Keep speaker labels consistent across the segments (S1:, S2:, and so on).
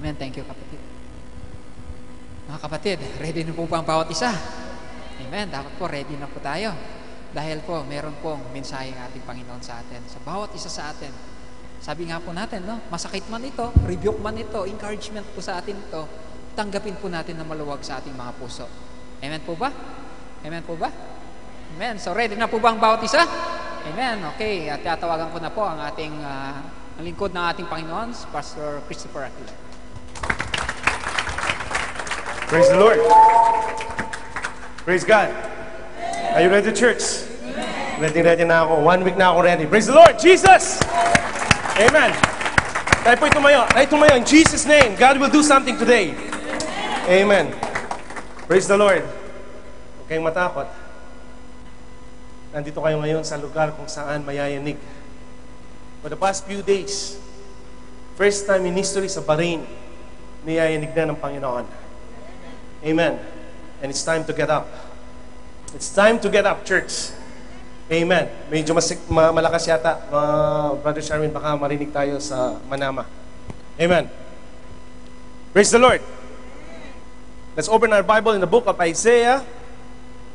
S1: Amen. Thank you, kapatid. Mga kapatid, ready na po ba ang bawat isa? Amen. Dapat po ready na po tayo. Dahil po, meron pong mensahe ng ating Panginoon sa atin. Sa bawat isa sa atin. Sabi nga po natin, no? Masakit man ito, rebuke man ito, encouragement po sa atin ito, tanggapin po natin na maluwag sa ating mga puso. Amen po ba? Amen po ba? Amen. So ready na po ba ang bawat isa? Amen. Okay. At tatawagan ko na po ang ating ang lingkod ng ating Panginoon, Pastor Christopher Aquila.
S2: Praise the Lord. Praise God. Are you ready, church? Ready na ako. 1 week na ako ready. Praise the Lord. Jesus! Amen. Tayo po'y tumayo. Tayo tumayo. In Jesus' name, God will do something today. Amen. Praise the Lord. Huwag kayong matakot. Nandito kayo ngayon sa lugar kung saan mayayanig. For the past few days, first time in history sa Bahrain, niyayanig na ng Panginoon. Amen. And it's time to get up. It's time to get up, church. Amen. Medyo malakas yata. Brother Sharwin, baka marinig tayo sa Manama. Amen. Praise the Lord. Let's open our Bible in the book of Isaiah.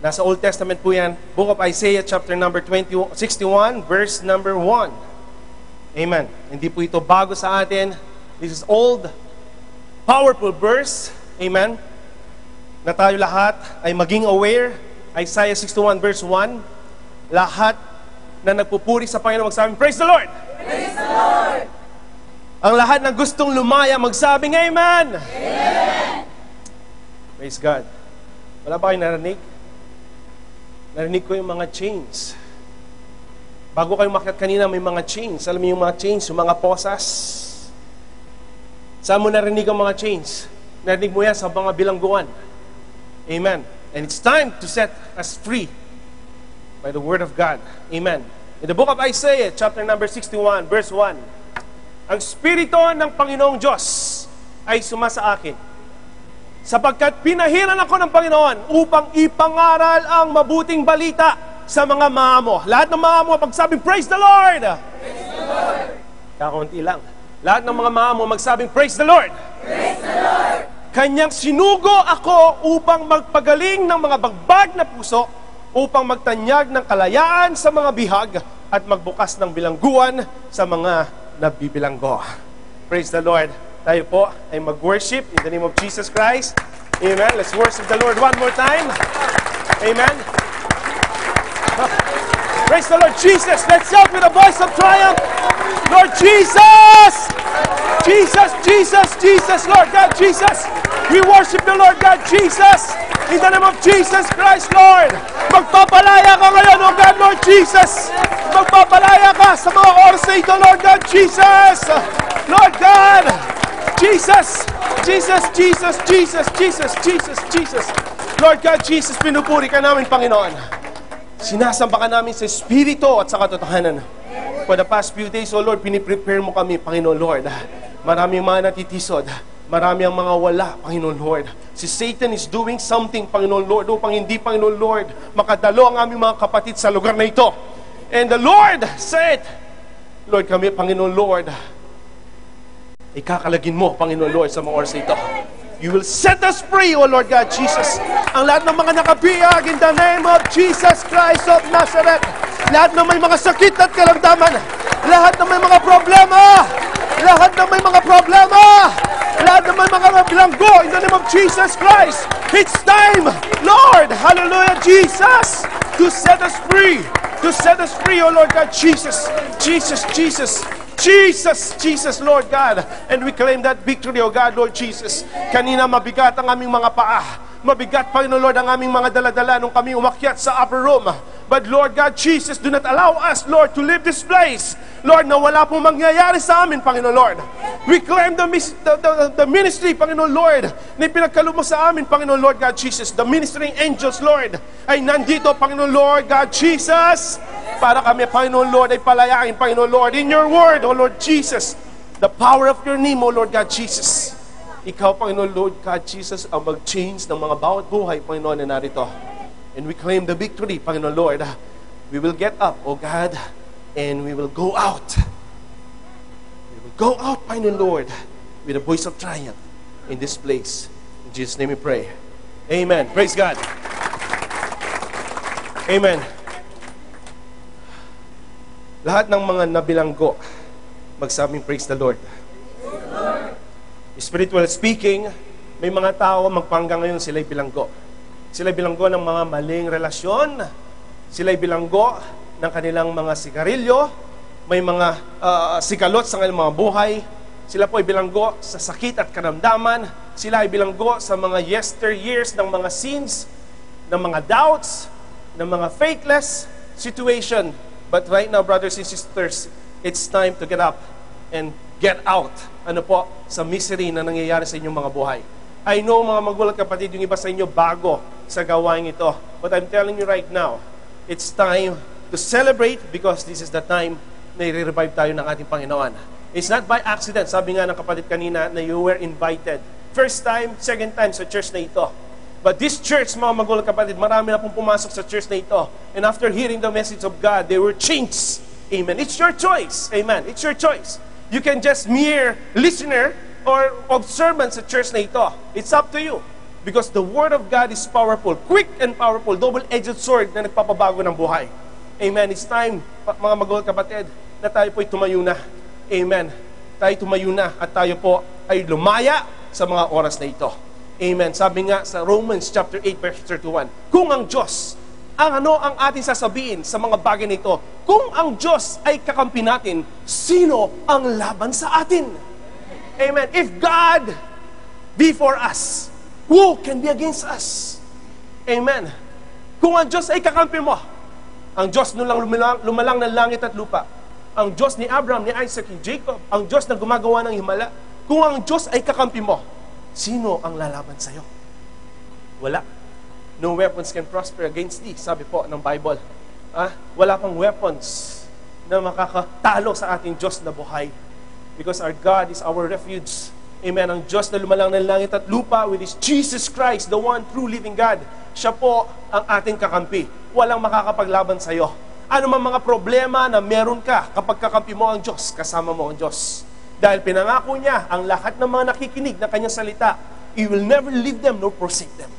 S2: Nasa Old Testament po yan. Book of Isaiah, chapter number 61, verse number 1. Amen. Hindi po ito bago sa atin. This is old, powerful verse. Amen. Na tayo lahat ay maging aware. Isaiah 61 verse 1. Lahat na nagpupuri sa Panginoon magsabing, Praise the Lord!
S3: Praise the Lord!
S2: Ang lahat na gustong lumaya magsabing, Amen!
S3: Amen!
S2: Praise God. Wala ba kayo narinig? Narinig ko yung mga chains. Bago kayo makiat kanina, may mga chains. Alam mo yung mga chains, yung mga posas. Saan mo narinig ang mga chains? Narinig mo yan sa mga bilangguan. Amen. And it's time to set us free by the word of God. Amen. In the book of Isaiah, chapter number 61, verse 1, ang Espiritu ng Panginoong Diyos ay sumasa akin, sapagkat pinahiran ako ng Panginoon upang ipangaral ang mabuting balita sa mga maamo. Lahat ng maamo magsabing, Praise the Lord!
S3: Praise the Lord!
S2: Kakaunti lang. Lahat ng mga maamo magsabing, Praise the Lord!
S3: Praise the Lord!
S2: Kanyang sinugo ako upang magpagaling ng mga bagbag na puso, upang magtanyag ng kalayaan sa mga bihag at magbukas ng bilangguan sa mga nabibilanggo. Praise the Lord. Tayo po ay mag-worship in the name of Jesus Christ. Amen. Let's worship the Lord one more time. Amen. Praise the Lord Jesus. Let's shout with a voice of triumph. Lord Jesus! Jesus, Jesus, Jesus, Lord God Jesus. We worship the Lord God Jesus. In the name of Jesus Christ, Lord. Magpapalaya ka ngayon, O God, Lord Jesus. Magpapalaya ka sa mga oras na ito, Lord God Jesus. Lord God, Jesus, Jesus, Jesus, Jesus, Jesus, Jesus, Jesus. Lord God Jesus, pinupuri ka namin, Panginoon. Sinasamba ka namin sa Espiritu at sa katotohanan. For the past few days, O Lord, piniprepare mo kami, Panginoon Lord. Maraming mga natitisod. Marami ang mga wala, Panginoon Lord. Si Satan is doing something, Panginoon Lord, upang hindi, Panginoon Lord, makadalo ang aming mga kapatid sa lugar na ito. And the Lord said, Lord, kami, Panginoon Lord, ikakalagin mo, Panginoon Lord, sa mga oras na ito. You will set us free, O Lord God Jesus. Ang lahat ng mga nakabiyag in the name of Jesus Christ of Nazareth. Lahat ng may mga sakit at karamdaman. Lahat ng may mga problema. Lahat ng may mga problema. Lahat ng may mga bilanggo in the name of Jesus Christ. It's time, Lord, hallelujah, Jesus, to set us free. To set us free, O Lord God Jesus. Jesus, Jesus. Jesus, Jesus, Lord God. And we claim that victory, O God, Lord Jesus. Kanina mabigat ang aming mga paa. Mabigat, Panginoon Lord, ang aming mga daladala nung kami umakyat sa upper room. But Lord God Jesus, do not allow us, Lord, to leave this place. Lord, na wala pong mangyayari sa amin, Panginoon Lord. We claim the ministry, Panginoon Lord, na pinagkaloob mo sa amin, Panginoon Lord God Jesus. The ministering angels, Lord, ay nandito, Panginoon Lord God Jesus, para kami, Panginoon Lord, ay palayain, Panginoon Lord, in your word, O Lord Jesus, the power of your name, O Lord God Jesus. Ikaw, Panginoon Lord God Jesus, ang mag-change ng mga bawat buhay, Panginoon, na narito. And we claim the victory, Panginoon Lord. We will get up, O God, and we will go out. We will go out, Panginoon Lord, with a voice of triumph in this place. In Jesus' name we pray. Amen. Praise God. Amen. Lahat ng mga nabilanggo, magsabing praise the Lord. Spiritual speaking, may mga tao magpanggang ngayon sila'y bilanggo. Sila'y bilanggo ng mga maling relasyon. Sila'y bilanggo ng kanilang mga sigarilyo. May mga sigalot sa kanilang mga buhay. Sila po ay bilanggo sa sakit at karamdaman. Sila ay bilanggo sa mga yesteryears ng mga sins, ng mga doubts, ng mga faithless situation. But right now, brothers and sisters, it's time to get up and get out, sa misery na nangyayari sa inyong mga buhay. I know, mga magulang kapatid, yung iba sa inyo bago sa gawain ito. But I'm telling you right now, it's time to celebrate because this is the time na i-revive tayo ng ating Panginoon. It's not by accident. Sabi nga ng kapatid kanina na you were invited. First time, second time sa church na ito. But this church, mga magulang kapatid, marami na pong pumasok sa church na ito. And after hearing the message of God, they were changed. Amen. It's your choice. Amen. It's your choice. You can just mere listener or observant sa church na ito. It's up to you. Because the Word of God is powerful, quick and powerful, double-edged sword na nagpapabago ng buhay. Amen. It's time, mga magulang kapatid, na tayo po'y tumayo na. Amen. Tayo tumayo na at tayo po ay lumaya sa mga oras na ito. Amen. Sabi nga sa Romans chapter 8 verse 31, kung ang Diyos, ano ang ating sasabihin sa mga bagay nito? Kung ang Diyos ay kakampi natin, sino ang laban sa atin? Amen. If God be for us, who can be against us? Amen. Kung ang Diyos ay kakampi mo, ang Diyos nulang lumalang ng langit at lupa, ang Diyos ni Abraham, ni Isaac, ni Jacob, ang Diyos na gumagawa ng himala, kung ang Diyos ay kakampi mo, sino ang lalaban sa'yo? Wala. No weapons can prosper against thee, sabi po ng Bible. Wala pang weapons na makakatalo sa ating Diyos na buhay. Because our God is our refuge. Amen. Ang Diyos na lumalang ng langit at lupa, with His Jesus Christ, the one true living God. Siya po ang ating kakampi. Walang makakapaglaban sa iyo. Ano man mga problema na meron ka, kapag kakampi mo ang Diyos, kasama mo ang Diyos. Dahil pinangako niya ang lahat ng mga nakikinig na kanyang salita, He will never leave them nor forsake them.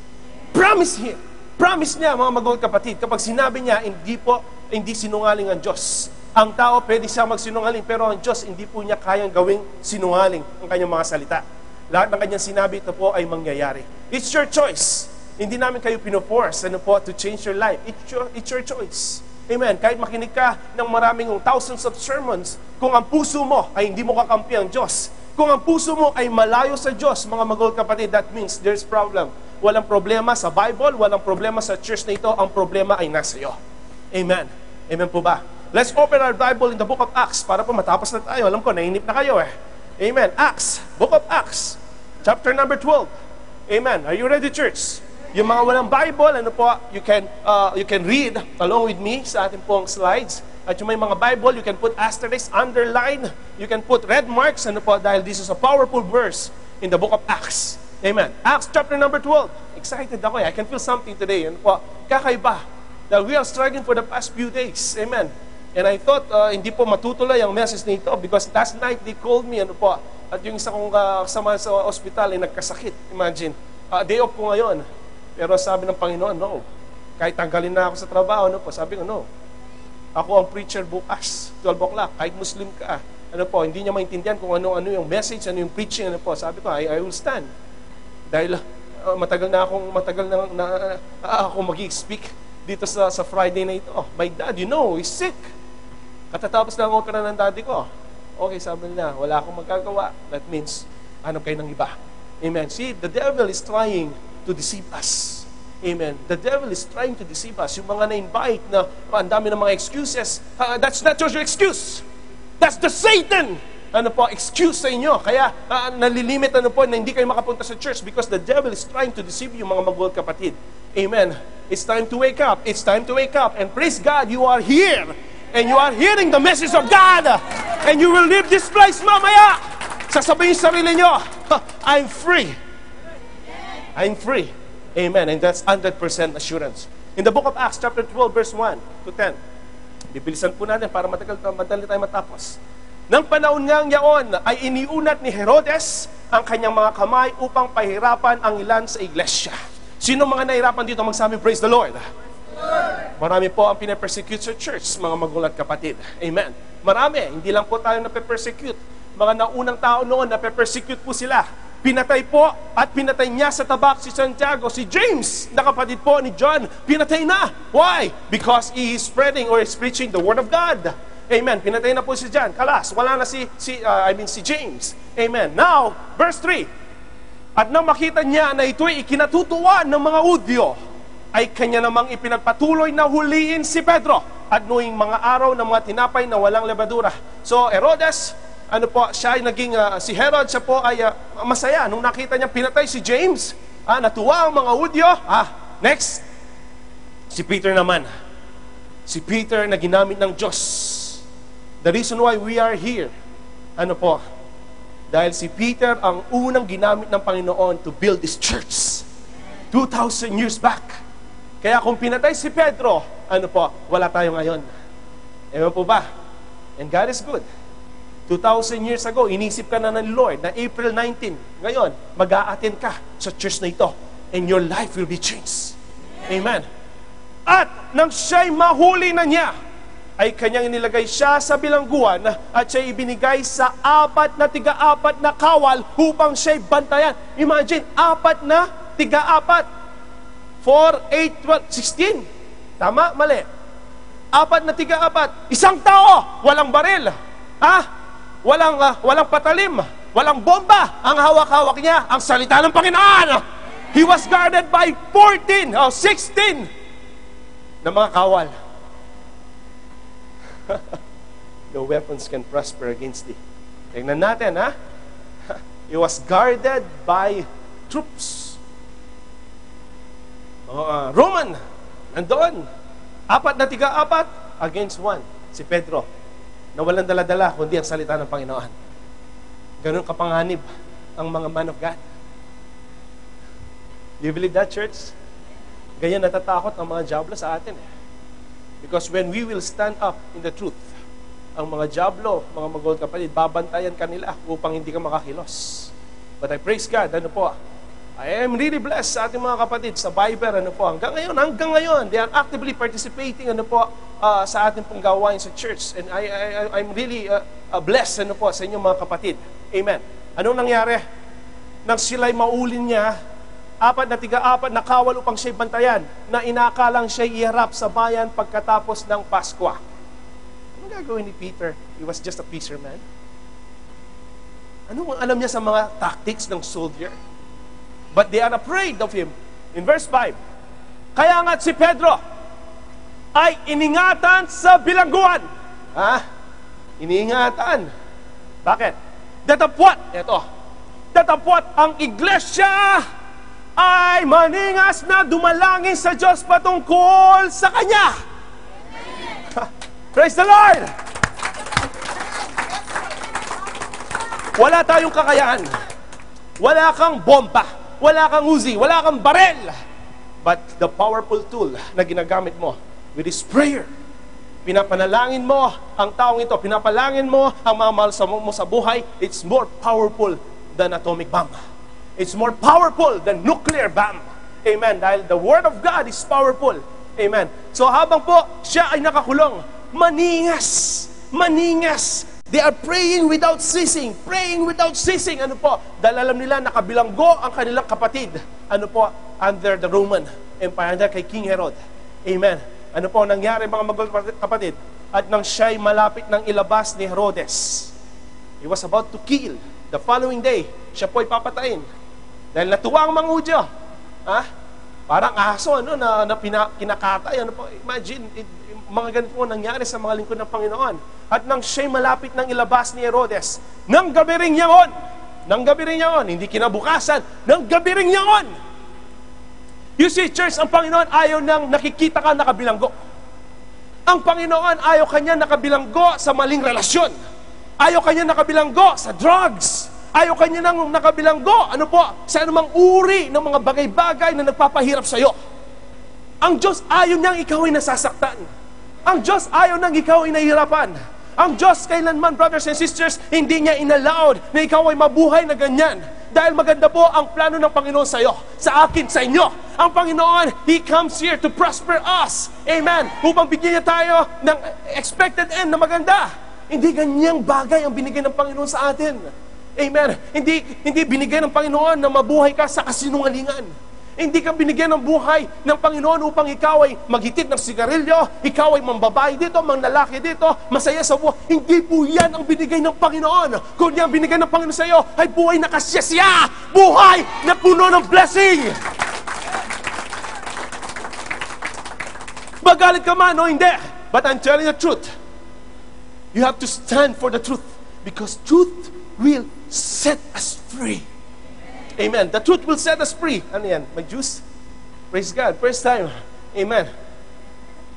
S2: Promise Him. Promise niya, mga magulang kapatid, kapag sinabi niya, hindi sinungaling ang Diyos. Ang tao, pwede siya magsinungaling, pero ang Diyos, hindi po niya kayang gawing sinungaling ang kanyang mga salita. Lahat ng kanyang sinabi, ito po ay mangyayari. It's your choice. Hindi namin kayo pinoforce, to change your life. It's your choice. Amen. Kahit makinig ka ng maraming thousands of sermons, kung ang puso mo ay hindi mo kakampi ang Diyos, kung ang puso mo ay malayo sa Diyos, mga magulang kapatid, that means there's problem. Walang problema sa Bible, walang problema sa church na ito, ang problema ay nasa iyo. Amen. Amen po ba? Let's open our Bible in the book of Acts para po matapos na tayo. Alam ko, nainip na kayo Amen. Acts, book of Acts, chapter number 12. Amen. Are you ready, church? Yung mga walang Bible, you can read along with me sa ating pong slides. At yung may mga Bible, you can put asterisk, underline, you can put red marks, dahil this is a powerful verse in the book of Acts. Amen. Acts chapter number 12. Excited ako I can feel something today. Kakaiba. That we are struggling for the past few days. Amen. And I thought, hindi po matutuloy ang message nito because last night they called me, at yung isa kong kasama sa ospital ay nagkasakit. Imagine. Day off ko ngayon. Pero sabi ng Panginoon, no. Kahit tanggalin na ako sa trabaho, sabi ko, no. Ako ang preacher bukas, 12 o'clock, kahit Muslim ka. Hindi niya maintindihan kung ano yung message, ano yung preaching, Sabi ko, I will stand. Dahil matagal na ako mag-speak dito sa Friday na ito. My dad, he's sick. Katatapos lang opera ng daddy ko. Okay, sabi nila, wala akong magagawa. That means, hanap kayo ng iba. Amen. See, the devil is trying to deceive us. Amen. The devil is trying to deceive us. Yung mga na-invite na ang dami ng mga excuses, that's not your excuse. That's the Satan. Excuse sa inyo. Kaya nalilimit na hindi kayo makapunta sa church because the devil is trying to deceive you, mga magulang kapatid. Amen. It's time to wake up. It's time to wake up. And praise God, you are here. And you are hearing the message of God. And you will leave this place mamaya. Sasabihin sa sarili nyo, I'm free. I'm free. Amen. And that's 100% assurance. In the book of Acts, chapter 12, verse 1 to 10. Bibilisan po natin para madali tayo matapos. Nang panahon ngang yaon ay iniunat ni Herodes ang kanyang mga kamay upang pahirapan ang ilan sa iglesia. Sino mga nahirapan dito magsabi, praise the Lord? Marami po ang pinapersecute sa church, mga magulang at kapatid. Amen. Marami, hindi lang po tayo nape-persecute. Mga naunang tao noon, nape-persecute po sila. Pinatay po at pinatay niya sa tabak si Santiago, si James, na kapatid po ni John. Pinatay na. Why? Because he is spreading or is preaching the word of God. Amen. Pinatay na po si John. Kalas, wala na si James. Amen. Now, verse 3. At nang makita niya na ito'y ikinatutuwa ng mga Hudyo, ay kanya namang ipinagpatuloy na huliin si Pedro at noong mga araw ng mga tinapay na walang lebadura. So, Herodes, siya ay naging, si Herod, siya po ay masaya nung nakita niya pinatay si James. Natuwa ang mga Hudyo. Next, si Peter naman. Si Peter na ginamit ng Diyos. The reason why we are here, dahil si Peter ang unang ginamit ng Panginoon to build this church. 2,000 years back. Kaya kung pinatay si Pedro, wala tayo ngayon. Ewan po ba? And God is good. 2,000 years ago, inisip ka na ng Lord na April 19. Ngayon, mag-a-attend ka sa church na ito. And your life will be changed. Amen. At nang siya'y mahuli na niya, ay kanyang inilagay siya sa bilangguan at siya'y ibinigay sa 4 na tiga-4 na kawal upang siya'y bantayan. Imagine, 4 na tiga-4. 4, 8, 12, 16. Tama? Mali. 4 na tiga-4. Isang tao, walang baril. Walang patalim. Walang bomba. Ang hawak-hawak niya, ang salita ng Panginoon. He was guarded by 16 na mga kawal. No weapons can prosper against thee. Tingnan natin, He was guarded by troops. Roman, nandoon. 4 na tiga-4 against 1. Si Pedro, na walang dala-dala, kundi ang salita ng Panginoon. Ganun kapanganib ang mga man of God. Do you believe that, church? Ganyan natatakot ang mga diablo sa atin. Because when we will stand up in the truth, ang mga diablo, mga magulang kapatid, babantayan kanila upang hindi ka makakilos. But I praise God, I am really blessed sa ating mga kapatid sa Viber, hanggang ngayon, they are actively participating, sa ating pong gawain sa church. And I'm really blessed, sa inyong mga kapatid. Amen. Anong nangyari? Nang sila'y maulin niya, 4 na tiga-4 na kawal upang siya'y bantayan, na inakalang siya'y iharap sa bayan pagkatapos ng Pasko. Anong gagawin ni Peter? He was just a fisherman. Anong alam niya sa mga tactics ng soldier? But they are afraid of him. In verse 5, kaya nga si Pedro ay iningatan sa bilangguan. Iniingatan. Bakit? Datapwat ang iglesia ay maningas na dumalangin sa Diyos patungkol sa Kanya. Praise the Lord! Wala tayong kakayahan. Wala kang bomba. Wala kang Uzi, wala kang barel. But the powerful tool na ginagamit mo with this prayer, pinapanalangin mo ang taong ito, pinapalangin mo ang mga mahal mo sa buhay, it's more powerful than atomic bomb. It's more powerful than nuclear bomb. Amen. Dahil the Word of God is powerful. Amen. So habang po siya ay nakakulong, maningas. They are praying without ceasing. Dahil alam nila nakabilanggo ang kanilang kapatid. Under the Roman Empire, under kay King Herod. Amen. Nangyari mga magulang kapatid? At nang siya'y malapit ng ilabas ni Herodes, he was about to kill. The following day, siya po'y papatayin. Dahil natuwa ang mga Hudyo. Parang aso, na kinakatay. Imagine, mga ganito po nangyari sa mga lingkod ng Panginoon. At nang siya'y malapit ng ilabas ni Herodes, nang gabi ring yaon, hindi kinabukasan, nang gabi ring yaon. You see, church, ang Panginoon ayaw nang nakikita ka nakabilanggo. Ang Panginoon ayaw kanya nakabilanggo sa maling relasyon. Ayaw kanya nakabilanggo sa drugs. Ayaw kanya nang nakabilanggo, sa anumang uri ng mga bagay-bagay na nagpapahirap sa iyo. Ang Diyos ayaw niyang ikaw ay nasasaktan. Ang Diyos ayaw nang ikaw ay nahihirapan. Ang Diyos kailanman, brothers and sisters, hindi niya inallowed na ikaw ay mabuhay na ganyan. Dahil maganda po ang plano ng Panginoon sa iyo, sa akin, sa inyo. Ang Panginoon, He comes here to prosper us. Amen. Upang bigyan niya tayo ng expected end na maganda. Hindi ganyang bagay ang binigay ng Panginoon sa atin. Amen. Hindi binigay ng Panginoon na mabuhay ka sa kasinungalingan. Hindi ka binigyan ng buhay ng Panginoon upang ikaw ay maghitit ng sigarilyo, ikaw ay mambabae dito, manglalaki dito, masaya sa buhay. Hindi po yan ang binigay ng Panginoon. Kundi ang binigay ng Panginoon sa iyo ay buhay na kasyasya, buhay na puno ng blessing. Magalit ka man o hindi, but I'm telling the truth. You have to stand for the truth because truth will set us free. Amen. The truth will set us free. Ano yan? May juice? Praise God. First time. Amen.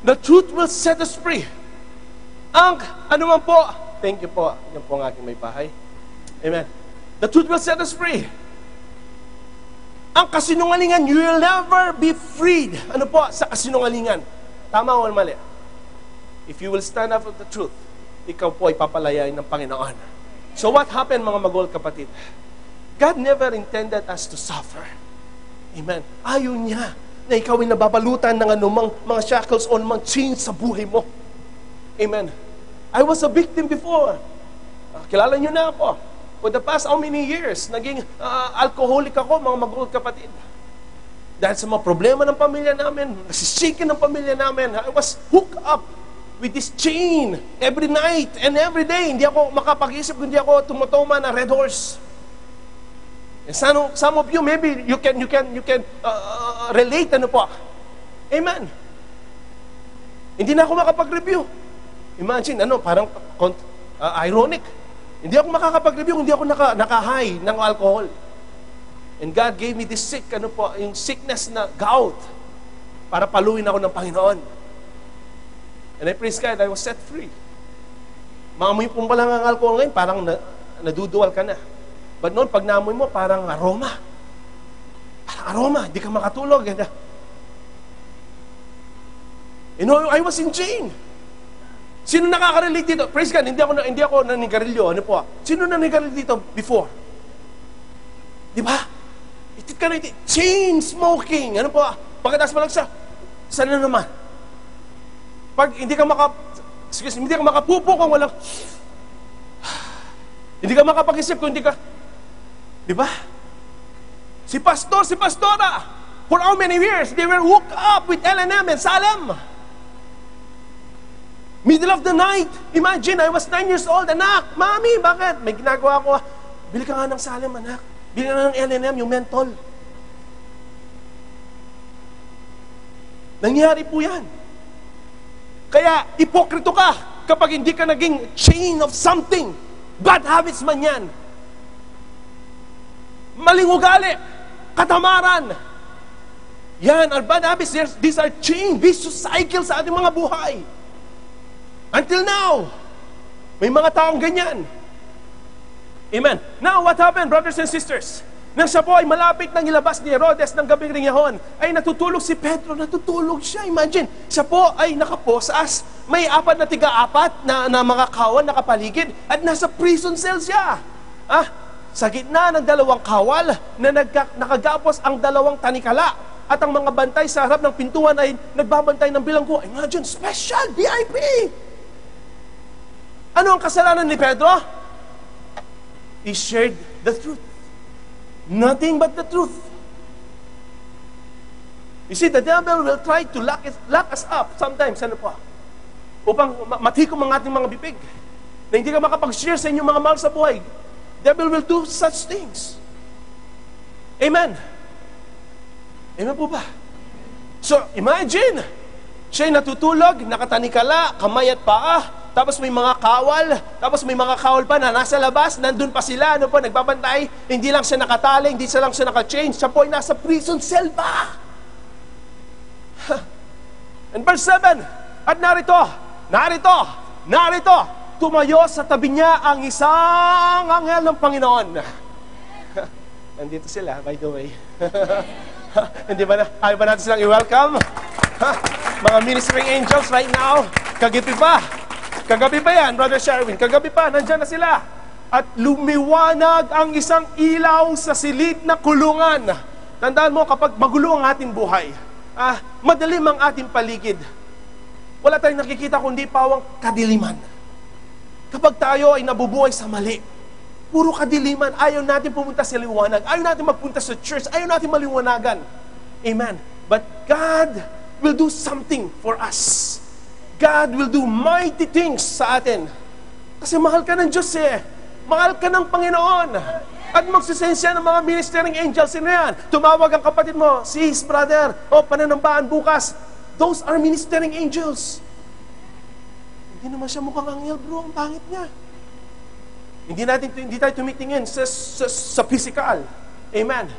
S2: The truth will set us free. Ang, ano man po, thank you po. Yan po ang aking may bahay. Amen. The truth will set us free. Ang kasinungalingan, you will never be freed. Ano po? Sa kasinungalingan. Tama o mali? If you will stand up for the truth, ikaw po ay papalayain ng Panginoon. So what happened, mga magol kapatid? God never intended us to suffer. Amen. Ayaw niya na ikaw ay nababalutan ng anumang mga shackles o mga chains sa buhay mo. Amen. I was a victim before. Kilala niyo na ako. For the past how many years, naging alcoholic ako, mga magul kapatid. Dahil sa mga problema ng pamilya namin, nasisikin ng pamilya namin, I was hooked up with this chain every night and every day. Hindi ako makapag-isip, hindi ako tumutuma na red horse. And some of you, maybe you can relate, ano po. Amen. Hindi na ako makapag-review. Imagine, parang ironic. Hindi ako makakapag-review, hindi ako naka-high ng alcohol. And God gave me this yung sickness na gout, para paluin ako ng Panginoon. And I praise God, I was set free. Maamoy po pa lang ang alcohol ngayon, parang naduduwal ka na. But noon, pag naamoy mo, parang aroma. Parang aroma, hindi ka makatulog. I was in chain. Sino nakaka-relate dito? Praise God, hindi ako nanigarilyo. Ano po? Sino nanigarilyo dito before? Di ba? Itit ka na itit. Chain smoking. Ano po? Pagkatapos mo lang sana naman. Pag hindi ka makapupo kung walang, hindi ka makapag-isip kung hindi ka, di ba? Si pastora, for how many years, they were hooked up with L&M and Salem. Middle of the night, imagine, I was 9 years old, anak, mami, bakit? May ginagawa ko, bili ka nga ng Salem, anak. Bili ka nga ng L&M, yung mentol. Nangyari po yan. Kaya, ipokrito ka kapag hindi ka naging chain of something. Bad habits man yan. Maling ugali, katamaran. Yan, our bad habits, these are chain, vicious cycles sa ating mga buhay. Until now, may mga taong ganyan. Amen. Now, what happened, brothers and sisters? Nang siya po ay malapit nang ilabas ni Herodes ng gabing ringahon, ay natutulog si Pedro, natutulog siya. Imagine, siya po ay nakaposas, may 4 na tiga-4 na mga kawan nakapaligid, at nasa prison cell siya. Sa gitna ng 2 kawal na nakagapos ang 2 tanikala, at ang mga bantay sa harap ng pintuan ay nagbabantay ng bilanggo. Imagine, special, VIP! Ano ang kasalanan ni Pedro? He shared the truth. Nothing but the truth. You see, the devil will try to lock us up sometimes, upang matikom ang ating mga bibig, na hindi ka makapag-share sa inyong mga mahal sa buhay. Devil will do such things. Amen. Amen po ba? So, imagine, siya'y natutulog, nakatanikala, kamay at paa, tapos may mga kawal pa na nasa labas, nandun pa sila, nagbabantay, hindi lang siya nakatali, hindi lang siya naka-change, siya po ay nasa prison cell pa. And verse 7, at narito, tumayo sa tabi niya ang isang anghel ng Panginoon. Nandito sila, by the way. Ayaw ba natin silang i-welcome? Mga ministering angels right now, kagipi pa. Kagabi pa yan, Brother Sherwin. Kagabi pa, nandyan na sila. At lumiwanag ang isang ilaw sa silid na kulungan. Tandaan mo, kapag magulo ang ating buhay, madilim ang ating paligid, wala tayong nakikita kundi pawang kadiliman. Kapag tayo ay nabubuhay sa mali, puro kadiliman, ayaw natin pumunta sa liwanag, ayaw natin magpunta sa church, ayaw natin maliwanagan. Amen. But God will do something for us. God will do mighty things sa atin. Kasi mahal ka ng Diyos eh. Mahal ka ng Panginoon. At magsisensya ng mga ministering angels na yan. Tumawag ang kapatid mo, sis, brother, pananambaan bukas. Those are ministering angels. Hindi naman siya mukhang anghel, bro. Ang pangit niya. Hindi tayo tumitingin sa physical. Amen.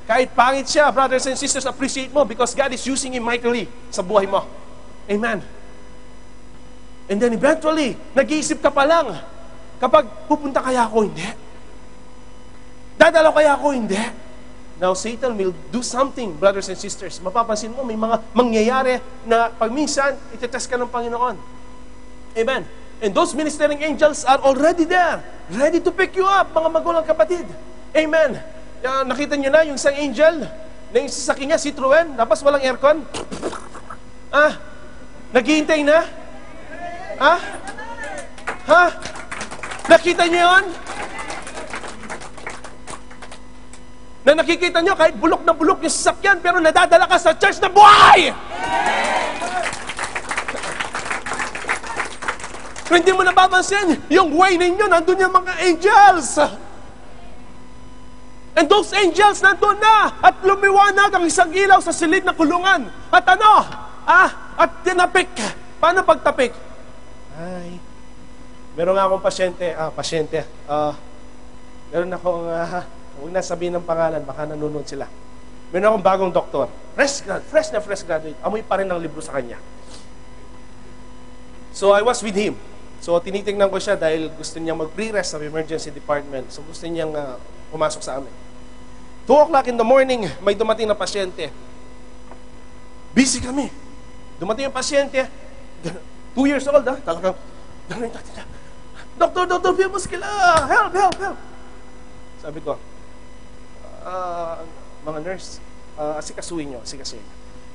S2: Kahit pangit siya, brothers and sisters, appreciate mo because God is using him mightily sa buhay mo. Amen. And then eventually, nag-iisip ka pa lang, kapag pupunta kaya ako, hindi. Dadalaw kaya ako, hindi. Now, Satan will do something, brothers and sisters. Mapapansin mo, may mga mangyayari na pag minsan, itetest ka ng Panginoon. Amen. And those ministering angels are already there, ready to pick you up, mga magulang kapatid. Amen. Nakita niyo na yung isang angel, na yung sasakyan niya, Citroen, tapos walang aircon. Naghihintay na? Nakita niyo yun? Na nakikita niyo, kahit bulok na bulok yung sasakyan, pero nadadala ka sa church na buhay! Hindi mo napapansin, yung way ninyo, nandun yung mga angels. And those angels nandun na, at lumiwanag ang isang ilaw sa silid na kulungan. At at tinapik. Paano pagtapik? Meron nga akong pasyente. Meron akong, huwag na sabihin ng pangalan, baka nanonood sila. Meron akong bagong doktor. Fresh graduate. Amoy pa rin ng libro sa kanya. So I was with him. So tinitingnan ko siya dahil gusto niyang mag-pre-rest sa emergency department. So gusto niyang pumasok sa amin. 2 o'clock in the morning, may dumating na pasyente. Busy kami. Dumating yung pasyente, 2 years old, talagang, Doktor, Pimus, help. Sabi ko, mga nurse, asikasuhin nyo.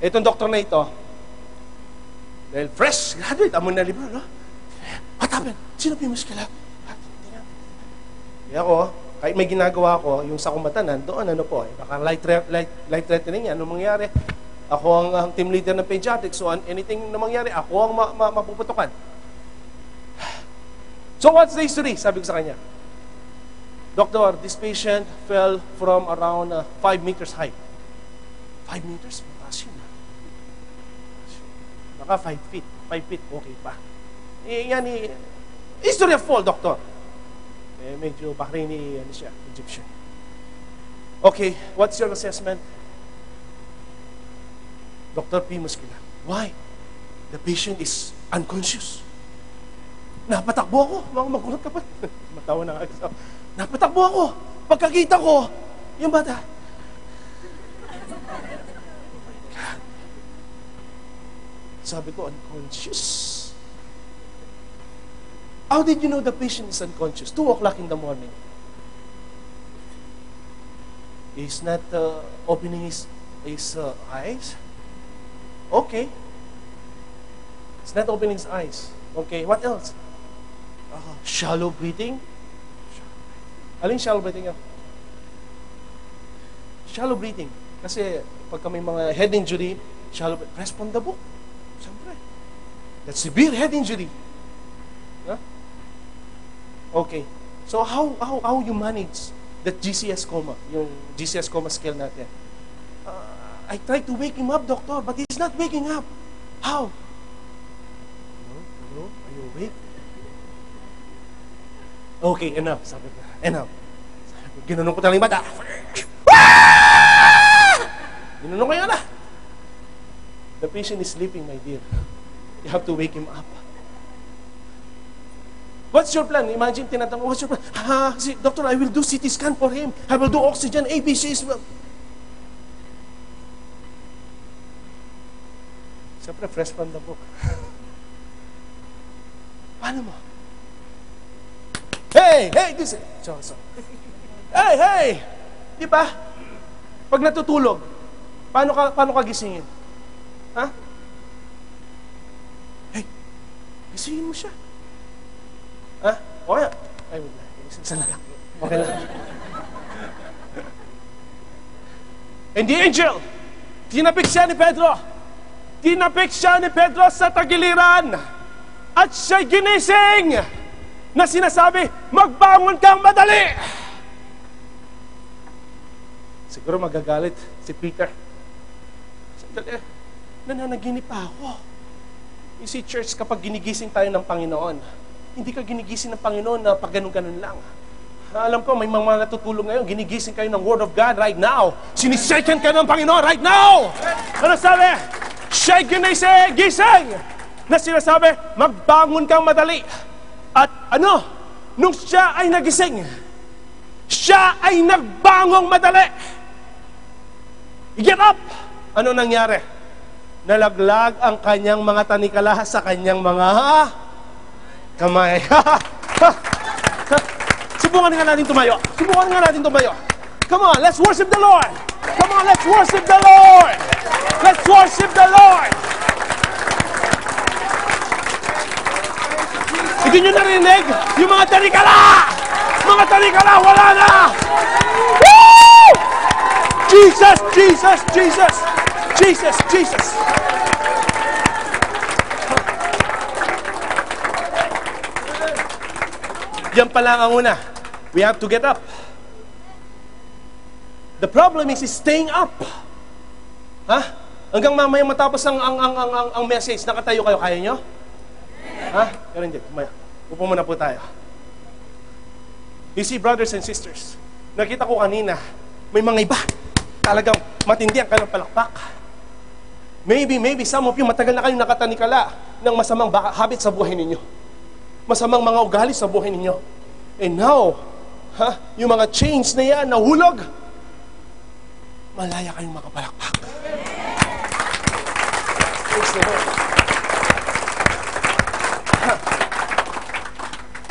S2: Itong doktor na ito, dahil fresh graduate, amon na libro, no? What happened? Sino Pimus? Kaya ako, kahit may ginagawa ko, yung sa kumbatanan, doon, baka light threatening yan, anong mangyari? Ako ang team leader ng pediatrics, so anything na mangyari, ako ang mapuputukan. So what's the history? Sabi ko sa kanya, Doctor, this patient fell from around 5 meters high. 5 meters? Mataas yun. Baka 5 feet. 5 feet, okay pa. History of fall, Doctor. Medyo Bahraini, Egyptian. Okay, what's your assessment? Dr. P. Muscula. Why? The patient is unconscious. Napatakbo ako. Mga magulat ka pa. Matawa na nga. Napatakbo ako. Pagkakita ko, yung bata. Sabi ko, unconscious. How did you know the patient is unconscious? 2 o'clock in the morning. He's not opening his eyes. Okay. He's not opening his eyes. Okay, what else? Shallow breathing. Alin shallow breathing? Shallow breathing. Kasi pagka may mga head injury, shallow breathing. Rest from the book. Siyempre. That's severe head injury. Okay. So how you manage that GCS coma, yung GCS coma scale natin? I tried to wake him up, doctor, but he's not waking up. How? Hello? Are you awake? Okay, enough. Sabi ko, enough. Ginanong ko talaga yung bata. Ginanong ko yun na. The patient is sleeping, my dear. You have to wake him up. What's your plan? Imagine, tinatanong, what's your plan? Doctor, I will do CT scan for him. I will do oxygen, ABCs. Siyempre, fresh from the book. Paano mo? Hey! Gising! So. Hey! Di ba? Pag natutulog, paano ka gisingin? Ha? Hey! Gisingin mo siya. Ha? Okay. Ay, wait na. Isa na lang. Okay lang. And the angel, tinapik siya ni Pedro sa tagiliran. At siya'y ginising na sinasabi, magbangon kang madali. Siguro magagalit si Peter. Sandali, nananaginip pa ako. You see, church, kapag ginigising tayo ng Panginoon, hindi ka ginigising ng Panginoon na pag ganun-ganun lang. Alam ko, may mga natutulog ngayon, ginigising kayo ng Word of God right now. Sinisecond ka ng Panginoon right now. Ano sabi? Siya'y gising na sinasabi, magbangon kang madali. At ano? Nung siya ay nagising, siya ay nagbangong madali. Get up! Ano nangyari? Nalaglag ang kanyang mga tanikala sa kanyang mga kamay. Subukan nga natin tumayo. Come on, let's worship the Lord. Come on, let's worship the Lord. Let's worship the Lord. Hindi nyo narinig? Yung mga tanikala! Mga tanikala, wala na! Woo! Jesus! Yan pa lang ang una. We have to get up. The problem is staying up. Ha? Hanggang mamaya matapos ang message, nakatayo kayo, kaya nyo? Ha? Pero hindi, tumaya. Upo muna po tayo. You see, brothers and sisters, nakita ko kanina, may mga iba, talagang matindi ang kanilang palakpak. Maybe some of you, matagal na kayong nakatanikala ng masamang habit sa buhay ninyo. Masamang mga ugali sa buhay ninyo. And now, yung mga chains na yan, nahulog, malaya kayong makapalakpak. Praise the Lord.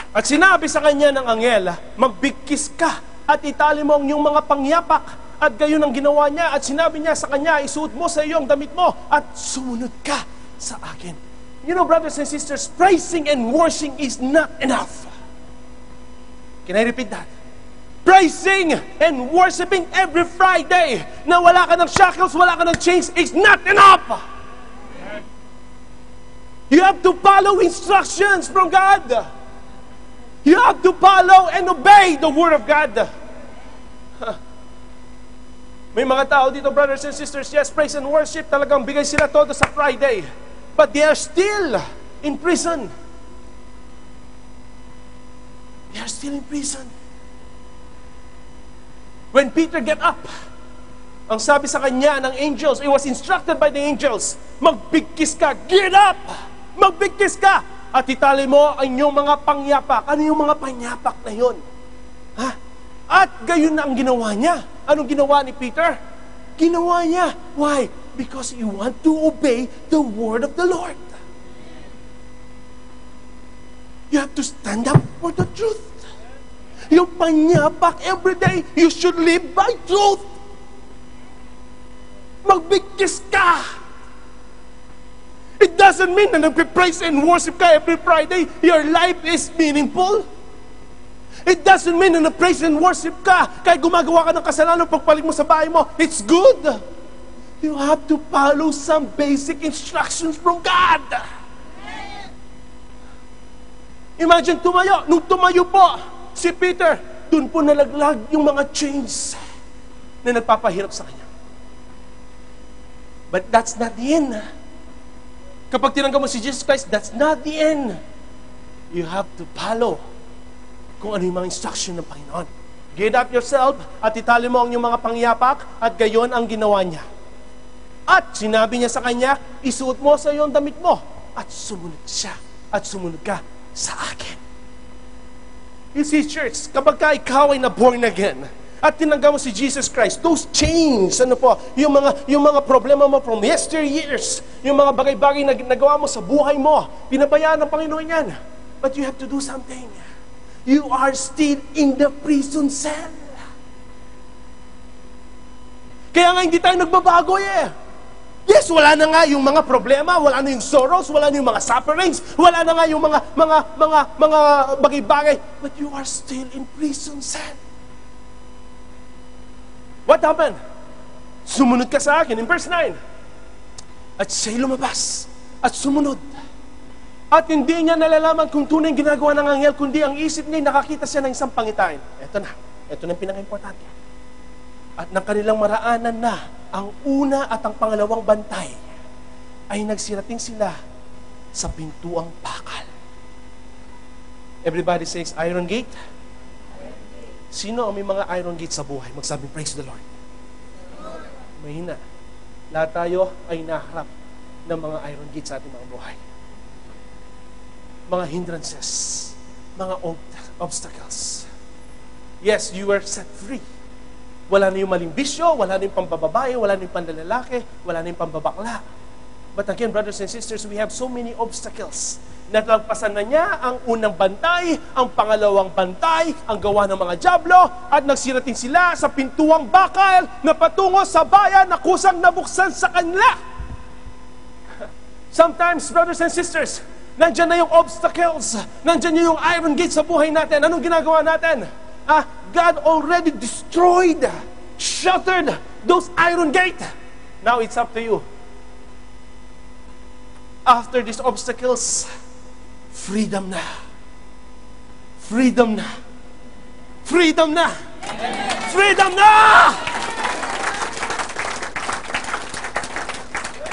S2: At sinabi sa kanya ng anghel, magbigkis ka at itali mo ang iyong mga pangyapak. At gayon ang ginawa niya. At sinabi niya sa kanya, isuot mo sa iyong damit mo at sumunod ka sa akin. You know, brothers and sisters, praising and worshiping is not enough. Can I repeat that? Praising and worshiping every Friday na wala ka ng shackles, wala ka ng chains is not enough. You have to follow instructions from God. You have to follow and obey the Word of God. May mga tao dito, brothers and sisters, yes, praise and worship, talagang bigay sila todo sa Friday. But they are still in prison. They are still in prison. When Peter get up, ang sabi sa kanya ng angels, he was instructed by the angels, magbigkis ka, get up! Magbigkis ka! At itali mo ang inyong mga pangyapak. Ano yung mga pangyapak na yun? Ha? At gayon na ang ginawa niya. Anong ginawa ni Peter? Ginawa niya. Why? Because you want to obey the word of the Lord. You have to stand up for the truth. Yung panyapak every day, you should live by truth. Magbigkis ka. It doesn't mean na nagpe-praise and worship ka every Friday, your life is meaningful. It doesn't mean na nag-praise and worship ka, kahit gumagawa ka ng kasalanan, pagpalig mo sa bahay mo, it's good. You have to follow some basic instructions from God. Imagine tumayo. Nung tumayo po, si Peter, dun po nalaglag yung mga chains na nagpapahirap sa kanya. But that's not the end. Kapag tinanggap mo si Jesus Christ, that's not the end. You have to follow kung ano yung mga instruction ng Panginoon. Get up yourself at itali mo ang iyong mga pangyapak at gayon ang ginawa niya. At sinabi niya sa kanya, isuot mo sa iyong damit mo at sumunod siya at sumunod ka sa akin. You see, church, kapag ka ikaw ay na-born again at tinanggap mo si Jesus Christ, those chains, yung mga problema mo from yesteryears, yung mga bagay-bagay na nagawa mo sa buhay mo, pinabayaan ng Panginoon yan. But you have to do something. You are still in the prison cell. Kaya nga hindi tayo nagbabago eh. Yes, wala na nga yung mga problema, wala na yung sorrows, wala na yung mga sufferings, wala na nga yung mga bagay-bagay. But you are still in prison cell. What happened? Sumunod ka sa akin in verse 9. At siya'y lumabas at sumunod. At hindi niya nalalaman kung tunay ginagawa ng anghel, kundi ang isip niya nakakita siya ng isang pangitain. Ito na yung pinaka-importante. At ng kanilang maraanan na ang una at ang pangalawang bantay ay nagsirating sila sa pintuang bakal. Everybody says, iron gate? Sino ang may mga iron gate sa buhay? Magsabing, praise the Lord. Mahina. Lahat tayo ay naharap ng mga iron gate sa ating mga buhay. Mga hindrances, mga obstacles. Yes, you were set free. Wala na yung maling bisyo, wala na yung pambababae, wala na yung panlalaki, wala na yung pambabakla. But again, brothers and sisters, we have so many obstacles. Natlagpasan na niya ang unang bantay, ang pangalawang bantay, ang gawa ng mga dyablo, at nagsirating sila sa pintuang bakal na patungo sa bayan na kusang nabuksan sa kanila. Sometimes, brothers and sisters, nandyan na yung obstacles, nandyan yung iron gate sa buhay natin. Anong ginagawa natin? God already destroyed, shattered those iron gate. Now it's up to you. After these obstacles, freedom na. Freedom na. Freedom na. Freedom na!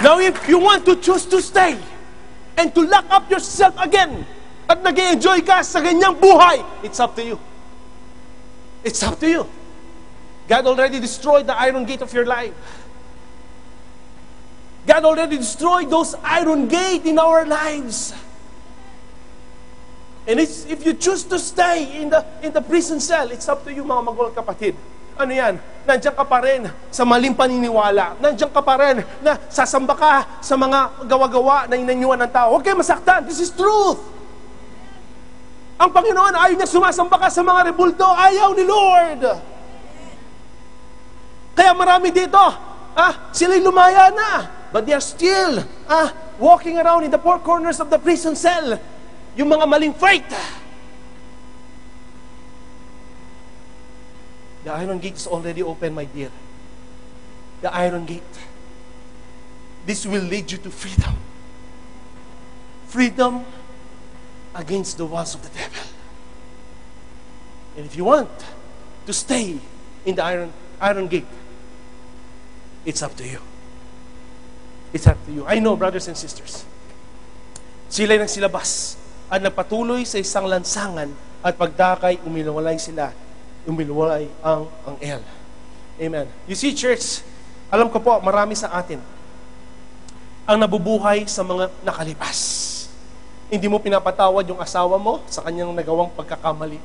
S2: Now if you want to choose to stay and to lock up yourself again at nag-enjoy ka sa ganyang buhay, it's up to you. It's up to you. God already destroyed the iron gate of your life. God already destroyed those iron gate in our lives. And if you choose to stay in the prison cell, it's up to you, mga magulang kapatid. Ano yan? Nandiyan ka pa rin sa maling paniniwala. Nandiyan ka pa rin na sasamba ka sa mga gawa-gawa na inanyuan ng tao. Huwag kayo masaktan. This is truth. Ang Panginoon, ayaw niya sumasamba ka sa mga rebulto. Ayaw ni Lord. Kaya marami dito, sila'y lumaya na. But they are still walking around in the four corners of the prison cell. Yung mga maling faith. The iron gate is already open, my dear. The iron gate. This will lead you to freedom. Freedom against the walls of the devil. And if you want to stay in the iron gate, it's up to you. It's up to you. I know, brothers and sisters, sila'y nagsilabas at nagpatuloy sa isang lansangan at pagdakay, umiwalay ang anghel. Amen. You see, church, alam ko po, marami sa atin ang nabubuhay sa mga nakalipas. Hindi mo pinapatawad yung asawa mo sa kanyang nagawang pagkakamali.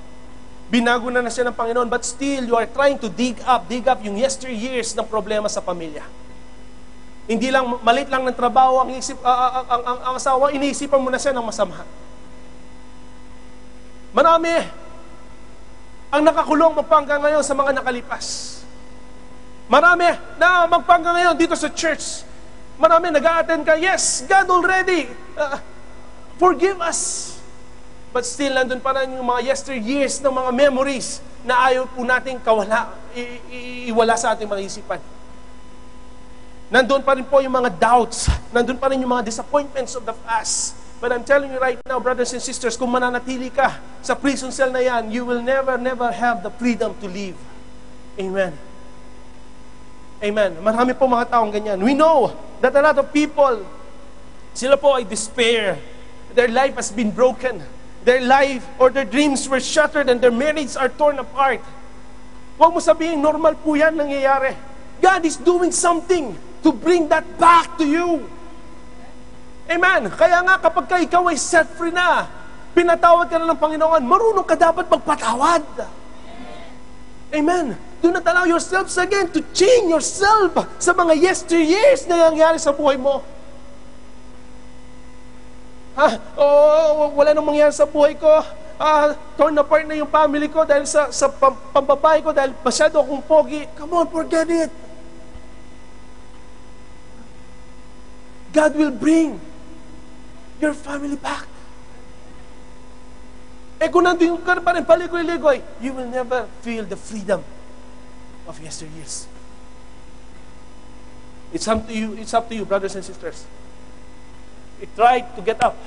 S2: Binago na siya ng Panginoon, but still you are trying to dig up yung yesteryears ng problema sa pamilya. Hindi lang, malit lang ng trabaho ang asawa, iniisipan mo na siya ng masama. Marami ang nakakulong magpanggang ngayon sa mga nakalipas. Marami na magpanggang ngayon dito sa church. Marami nag-a-attend ka, yes, God already forgive us. But still, nandun pa rin yung mga yesteryears ng mga memories na ayaw po nating iwala sa ating mga isipan. Nandun pa rin po yung mga doubts. Nandun pa rin yung mga disappointments of the past. But I'm telling you right now, brothers and sisters, kung mananatili ka sa prison cell na yan, you will never have the freedom to live. Amen. Amen. Marami po mga taong ganyan. We know that a lot of people, sila po ay despair. Their life has been broken. Their life or their dreams were shattered and their marriages are torn apart. Huwag mo sabihin, normal po yan nangyayari. God is doing something to bring that back to you. Amen. Kaya nga kapag ikaw ay set free na, pinatawad ka na ng Panginoon, marunong ka dapat magpatawad. Amen. Do not allow yourselves again to chain yourself sa mga yesteryears na nangyayari sa buhay mo. Wala nang mangyari sa buhay ko. Torn apart na yung family ko dahil sa pambabae ko, dahil masyado akong pogi. Come on, forget it. God will bring your family back. Kung nandun ka pa rin paligoy-ligoy, you will never feel the freedom of yesteryears. It's up to you, brothers and sisters. He tried to get up.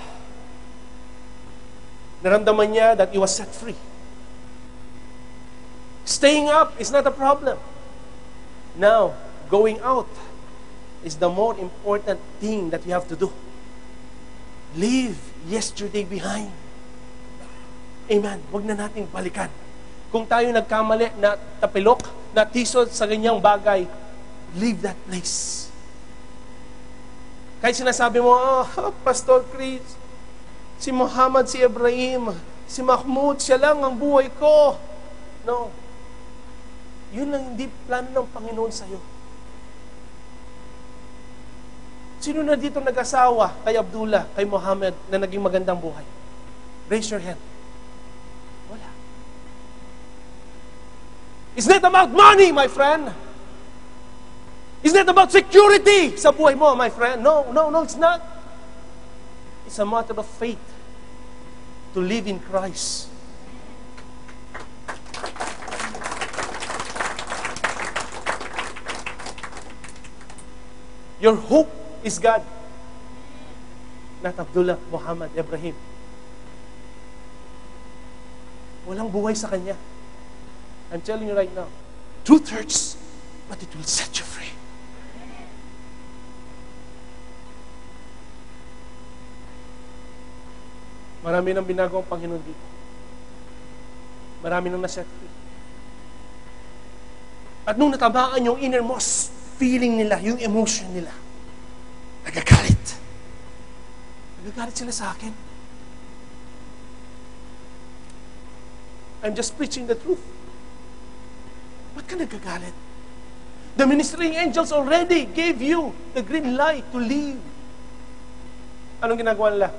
S2: Naramdaman niya that he was set free. Staying up is not a problem. Now, going out is the more important thing that you have to do. Leave yesterday behind. Amen. Huwag na nating balikan. Kung tayo nagkamali na tapilok, na tisod sa ganyang bagay, leave that place. Kahit sinasabi mo, Pastor Chris, si Muhammad, si Ibrahim, si Mahmoud, siya lang ang buhay ko. No. Yun lang hindi plano ng Panginoon sa'yo. Sino na dito nag-asawa kay Abdullah, kay Muhammad, na naging magandang buhay? Raise your hand. Wala. It's not about money, my friend. It's not about security sa buhay mo, my friend. No, it's not. It's a matter of faith to live in Christ. Your hope is God, not Abdullah, Muhammad, Ibrahim. Walang buhay sa kanya. I'm telling you right now, truth hurts, but it will set you free. Marami nang binago ang Panginoon dito. Marami nang naset free. At nung natamaan yung innermost feeling nila, yung emotion nila, nagagalit. Nagagalit sila sa akin. I'm just preaching the truth. Ba't ka nagagalit? The ministering angels already gave you the green light to leave. Anong ginagawa nila?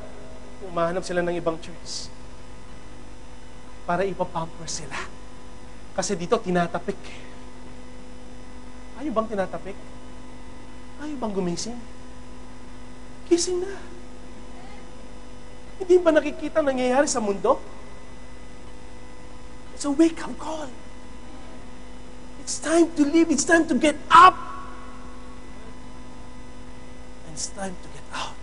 S2: Umahanap sila ng ibang church para ipapamper sila. Kasi dito tinatapik. Ayaw bang tinatapik? Ayaw bang gumising? Gising na. Hindi ba nakikita nangyayari sa mundo? It's a wake-up call. It's time to live. It's time to get up. And it's time to get out.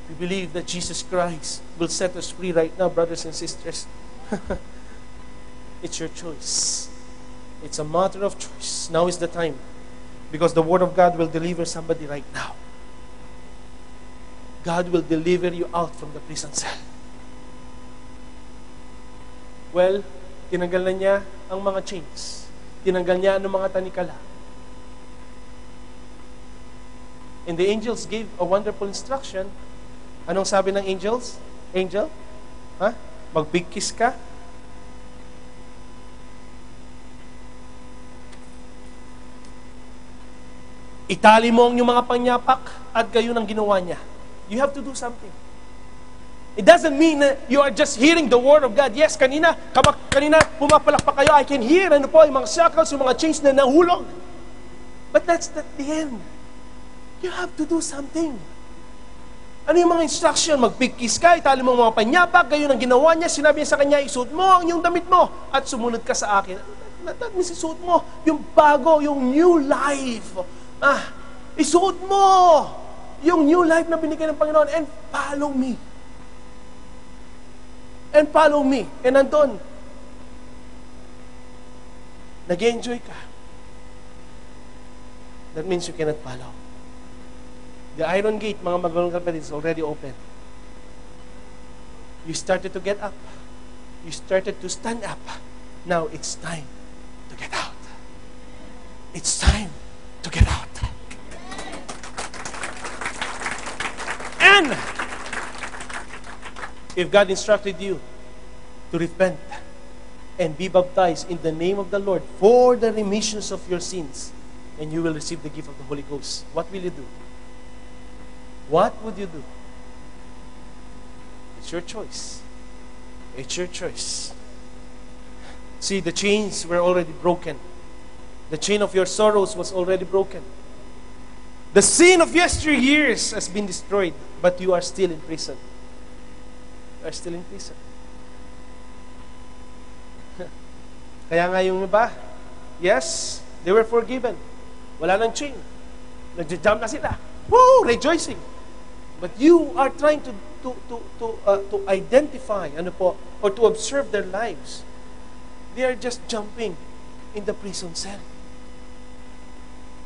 S2: We believe that Jesus Christ will set us free right now, brothers and sisters. It's your choice. It's a matter of choice. Now is the time. Because the Word of God will deliver somebody right now. God will deliver you out from the prison cell. Well, tinanggal na niya ang mga chains. Tinanggal niya ang mga tanikala. And the angels gave a wonderful instruction. Anong sabi ng angels? Angel? Mag-big kiss ka? Itali mo ang iyong mga pangyapak at gayon ang ginawa niya. You have to do something. It doesn't mean that you are just hearing the Word of God. Yes, kanina pumapalakpak kayo, I can hear, yung mga shackles, yung mga chains na nahulog. But that's not the end. You have to do something. Ano yung mga instruction? Mag-big-kiss ka, itali mo mga panyapak, gayon ang ginawa niya, sinabi niya sa kanya, isuot mo ang iyong damit mo at sumunod ka sa akin. That means isuot mo yung bago, yung new life. Isuot mo yung new life na binigay ng Panginoon and follow me. And follow me. And nandun, nag-enjoy ka. That means you cannot follow. The iron gate, mga magulong kapatid, is already open. You started to get up. You started to stand up. Now it's time to get out. It's time to get out. And if God instructed you to repent and be baptized in the name of the Lord for the remissions of your sins, and you will receive the gift of the Holy Ghost, what will you do? what would you do? It's your choice. It's your choice. See, the chains were already broken. The chain of your sorrows was already broken. The sin of yesteryears has been destroyed, but you are still in prison. You are still in prison. Kaya nga yung iba, yes, they were forgiven. Wala nang chain. Nagja-jump na sila. Woo! Rejoicing. But you are trying to identify, or to observe their lives. They are just jumping in the prison cell.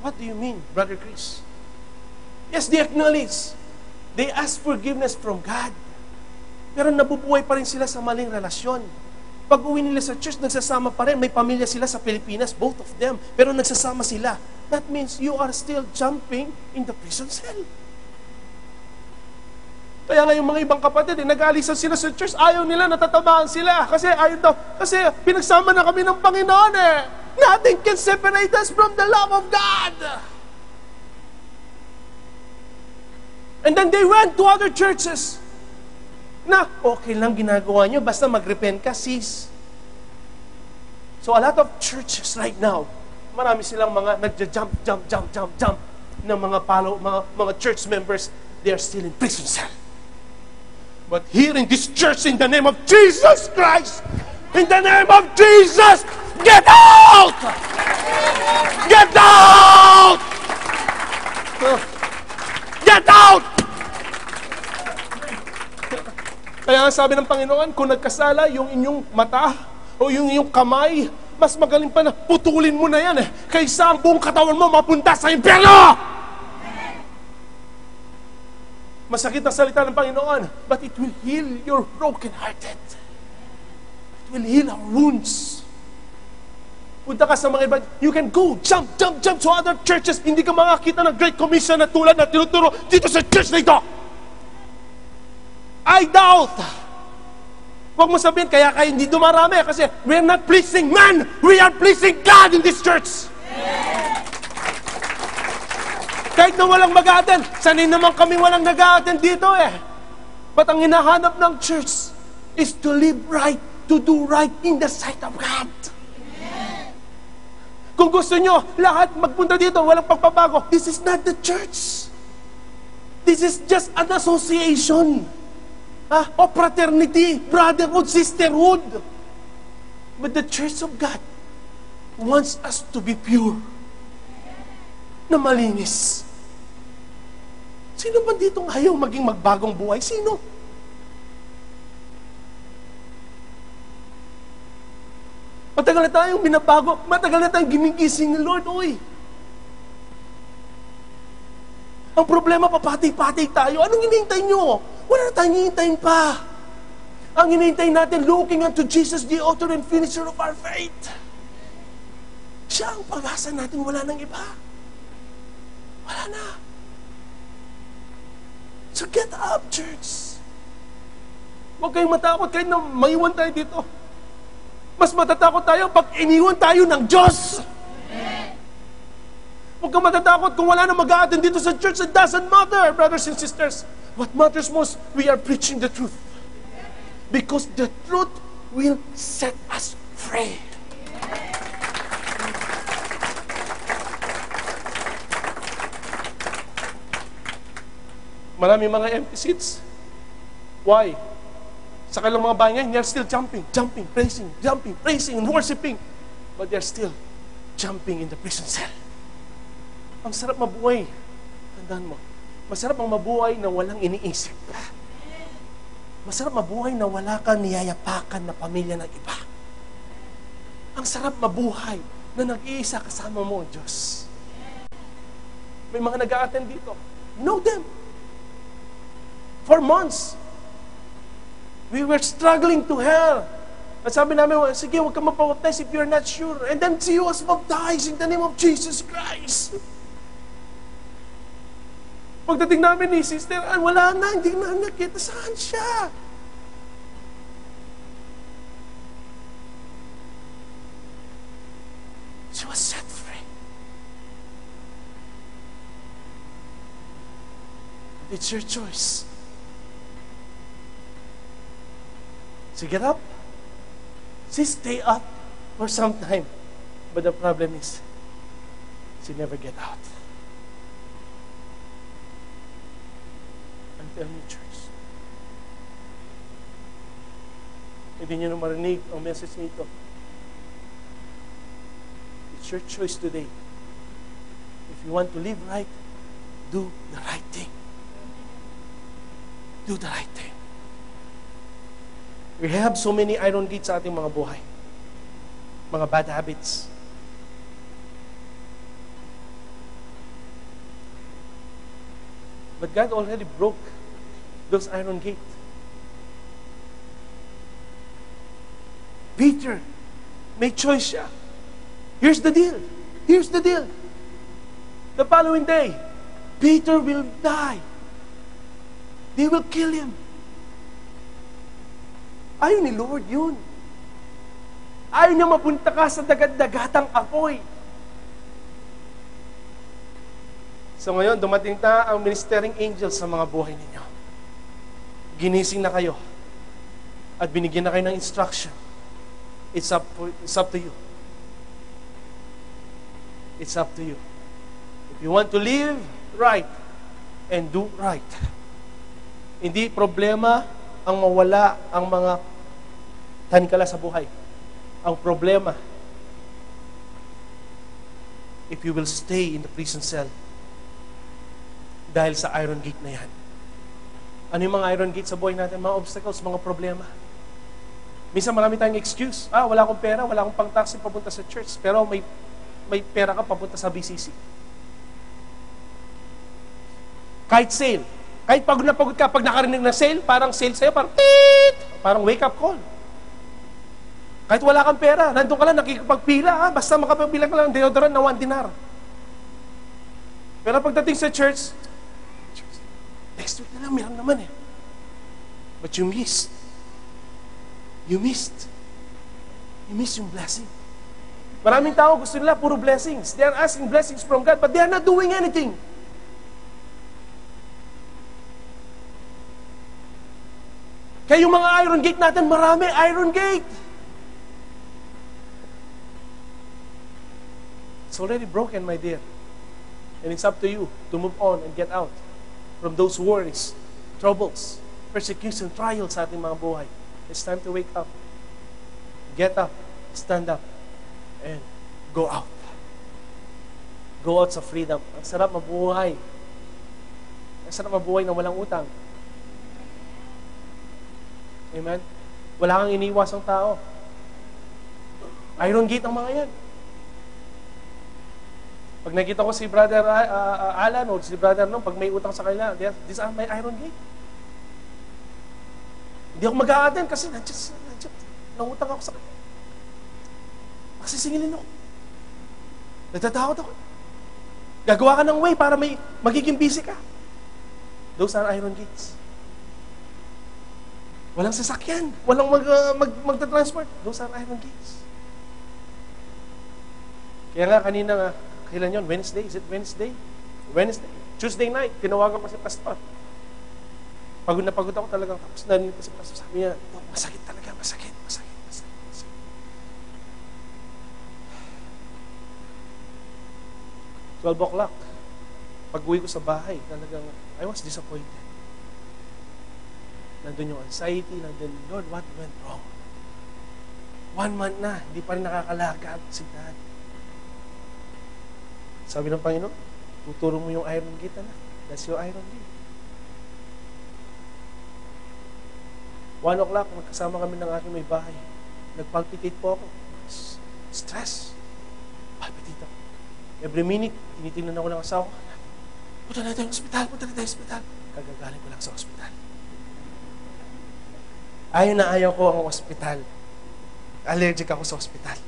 S2: What do you mean, Brother Chris? Yes, they acknowledge. They ask forgiveness from God. Pero nabubuhay pa rin sila sa maling relasyon. Pag uwi nila sa church, nagsasama pa rin. May pamilya sila sa Pilipinas, both of them. Pero nagsasama sila. That means you are still jumping in the prison cell. Kaya nga yung mga ibang kapatid, nag-aalisan sila sa church, ayaw nila, natatamaan sila. Kasi pinagsama na kami ng Panginoon eh. Nothing can separate us from the love of God. And then they went to other churches. Na, okay lang ginagawa nyo, basta mag-repent ka, sis. So a lot of churches right now, marami silang mga nagja-jump ng mga church members, they are still in prison cell. But here in this church, in the name of Jesus Christ, in the name of Jesus, get out! Get out! Get out! Kaya sabi ng Panginoon, kung nagkasala yung inyong mata o yung inyong kamay, mas magaling pa na putulin mo na yan kaysa ang buong katawan mo mapunta sa impyerno! Masakit ang salita ng Panginoon, but it will heal your broken-hearted. It will heal our wounds. Punta ka sa mga iba, you can go, jump to other churches. Hindi ka makakita ng Great Commission na tulad na tinuturo dito sa church na ito. I doubt. Huwag mo sabihin, kaya hindi dumarami kasi we are not pleasing man, we are pleasing God in this church. Kahit na walang mag-a-attend, sanay naman kami walang nag-a-attend dito But ang hinahanap ng church is to live right, to do right in the sight of God. Kung gusto nyo, lahat magpunta dito, walang pagbabago, this is not the church. This is just an association. Of fraternity, brotherhood, sisterhood. But the church of God wants us to be pure. Na malinis. Sino ba ditong ayaw maging magbagong buhay? Sino? Matagal na tayong binabago. Matagal na tayong ginigising ni Lord. Uy! Ang problema, papatay-patay tayo. Anong hinihintay nyo? Wala na tayong hihintayin pa. Ang hinihintay natin, looking unto Jesus, the author and finisher of our faith. Siya ang pag-asa natin, wala nang iba. Wala na. So get up, church. Huwag kayong matakot kahit na maiwan tayo dito. Mas matatakot tayo pag iniwan tayo ng Diyos. Huwag kang matatakot kung wala na mag-a-attend dito sa church. It doesn't matter, brothers and sisters. What matters most, we are preaching the truth. Because the truth will set us free. Maraming mga empty seats. Why? Sa kanilang mga bahay ngayon, they're still jumping, praising, and worshiping. But they're still jumping in the prison cell. Ang sarap mabuhay. Tandaan mo, masarap ang mabuhay na walang iniisip. Masarap mabuhay na wala kang niyayapakan na pamilya ng iba. Ang sarap mabuhay na nag-iisa kasama mo, Diyos. May mga nag-a-attend dito. Know them. For months, we were struggling to hell. At sabi namin, sige, huwag ka mapabaptize if you're not sure. And then she was baptized in the name of Jesus Christ. Pagdating namin ni Sister Ann, wala na, hindi na nakita. Saan siya? She was set free. It's your choice. So get up. She stay up for some time. But the problem is, she never get out. I'm telling you, church. Hindi niyo na marinig ang message nito. It's your choice today. If you want to live right, do the right thing. Do the right thing. We have so many iron gates sa ating mga buhay. Mga bad habits. But God already broke those iron gates. Peter, may choice siya. Here's the deal. Here's the deal. The following day, Peter will die. They will kill him. Ayaw ni Lord yun. Ayaw niya mapunta ka sa dagat-dagatang apoy. So ngayon, dumating na ang ministering angels sa mga buhay ninyo. Ginising na kayo. At binigyan na kayo ng instruction. It's up to you. It's up to you. If you want to live right and do right, hindi problema ang mawala ang mga tanikala sa buhay. Ang problema, if you will stay in the prison cell dahil sa iron gate na yan. Ano yung mga iron gate sa buhay natin? Mga obstacles, mga problema. Minsan marami tayong excuse. Wala akong pera, wala akong pang-taxi papunta sa church. Pero may pera ka papunta sa BCC. Kahit sale. Kahit pagod na pagod ka, pag nakarinig na sale, parang sale sa'yo, parang tiit! Parang wake-up call. Kahit wala kang pera, nandun ka lang, nakikipagpila, basta makapagpila ka lang ng deodorant na 1 dinar. Pero pagdating sa church, next week na lang, meron naman eh. But you missed. You missed. You missed yung blessing. Maraming tao gusto nila puro blessings. They are asking blessings from God, but they are not doing anything. Kaya yung mga iron gate natin, marami iron gate. It's already broken, my dear. And it's up to you to move on and get out from those worries, troubles, persecution, trials sa ating mga buhay. It's time to wake up. Get up, stand up, and go out. Go out sa freedom. Ang sarap mabuhay. Ang sarap mabuhay na walang utang. Amen? Wala kang iniwas ang tao. Iron gate ang mga yan. Pag nakita ko si Brother Alan o si Brother Nong, pag may utang sa kanila, these are my iron gate. Hindi ako mag-a-attend kasi nandiyan, nangutang ako sa kanila. Magsisingilin ako. Natatakot ako. Gagawa ka ng way para magiging busy ka. Those are iron gates. Walang sasakyan. Walang magta-transport. Those are iron gates. Kaya nga, kanina nga, kailan yun? Wednesday? Is it Wednesday? Wednesday. Tuesday night, tinawagan ko si Pastor. Pagod na pagod ako talagang. Tapos narinig ko si Pastor. Sabi niya, masakit talaga, masakit. 12 o'clock. Pag-uwi ko sa bahay, talagang, I was disappointed. Nandun yung anxiety, nandun, Lord, what went wrong? 1 month na, hindi pa rin nakakalakad si Dad. Sabi ng Panginoon, tuturo mo yung iron gate na. That's your iron gate. 1 o'clock, magkasama kami ng aking may bahay. Nagpalpitate po ako. Stress. Palpitate ako. Every minute, tinitingnan ako ng asawa ko. Punta na tayo sa ospital, punta na tayo sa ospital. Kagagaling ko lang sa ospital. Ayaw na ayaw ko ang ospital. Allergic ako sa ospital.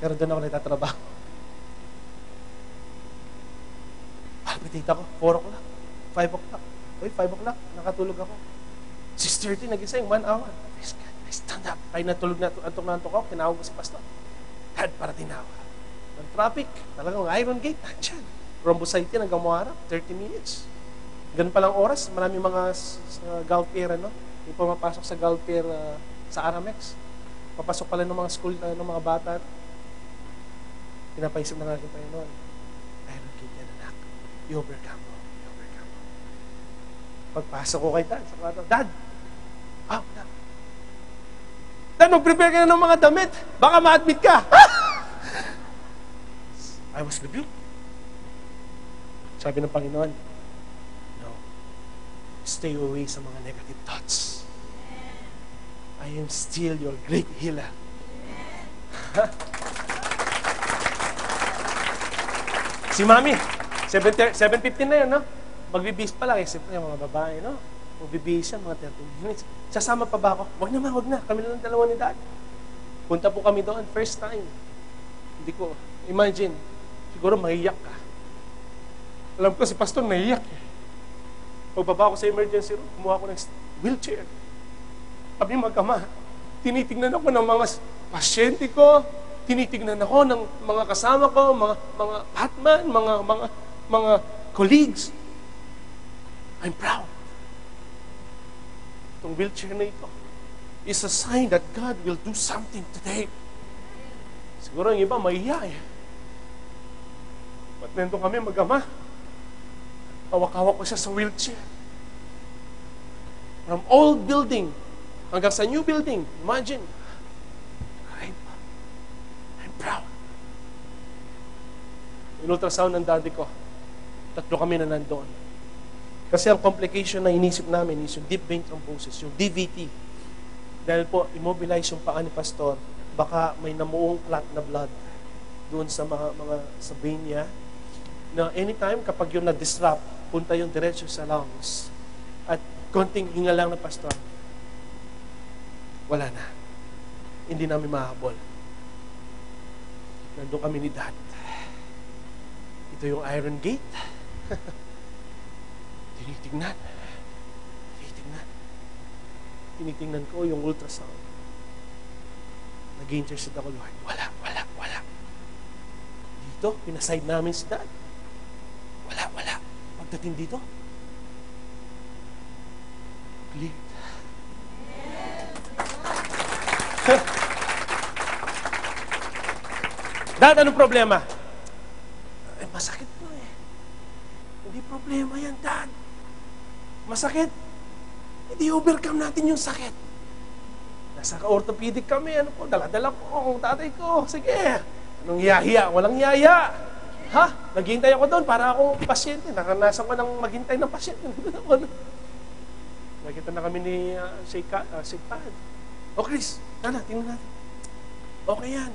S2: Pero doon ako nagtatrabaho. Palpitate ako, 4 o'clock, 5 o'clock. 5 o'clock, nakatulog ako. 6:30, nagising, 1 hour. I stand up. Ay natulog na, antok na antok ako, tinawag ko si Pastor. Dad, para tinawag. Ang traffic, talagang iron gate, nandiyan. From Busayti hanggang Muharraq, 30 minutes. Ganun palang oras, maraming mga Gulf Air, ano? Yung pumapasok sa Gulf Air sa Aramex. Papasok pala ng mga school, ng mga bata. Pinapaisip na nga kita yun noon. Iron Gate yan, anak. I-overcome mo. I-overcome mo. Pagpasok ko kay Dad sa kwarto, Dad! Dad, mag-prepare ka na ng mga damit. Baka ma-admit ka. I was rebuked. Sabi ng Panginoon, no. Stay away sa mga negative thoughts. I am still your great healer. Si Mami, 7:15 na yun, no? Magbibihis pa lang, isip yung mga babae, no? Magbibihis yan, mga 30 minutes. Sasama pa ba ako? Wag na. Kami lang dalawa ni Dad. Punta po kami doon, first time. Hindi ko, imagine, siguro mahiyak ka. Alam ko si Pastor nahiyak. Pagbaba ko sa emergency room, kumuha ko ng wheelchair. Kami mag-ama, tinitignan ako ng mga pasyente ko, tinitignan ako ng mga kasama ko, mga batman, mga colleagues. I'm proud. Itong wheelchair na ito is a sign that God will do something today. Siguro yung iba mahiya eh. Ba't nandun kami mag-ama? Hawak-hawak ko siya sa wheelchair. From old building hanggang sa new building. Imagine. I'm proud. Yung ultrasound ng daddy ko, 3 kami na nandoon. Kasi ang complication na inisip namin is yung deep vein thrombosis, yung DVT. Dahil po, immobilize yung paa ni Pastor, baka may namuong clot na blood doon sa mga sa vein niya, na anytime kapag yung na-disrupt, punta yung diretso sa lungs. At konting hinga lang ng Pastor, wala na. Hindi namin mahabol. Nandun kami ni Dad. Ito yung Iron Gate. Tinitingnan ko yung ultrasound. Nag-interested ako, Lord. Wala. Dito, pinaside namin si Dad. Wala. Pagdating dito, cleared. Dad, anong problema? Masakit po eh. Hindi problema yan, Dad. Masakit. Hindi overcome natin yung sakit. Nasa orthopedic kami, dala-dala ko ang tatay ko. Sige. Anong hiya-hiya? Walang hiya-hiya. Ha? Naghihintay ako doon para akong pasyente. Naranasan ko nang maghintay ng pasyente. Nakita na kami ni Sheikh Pad. O Chris, tingnan natin. Okay yan.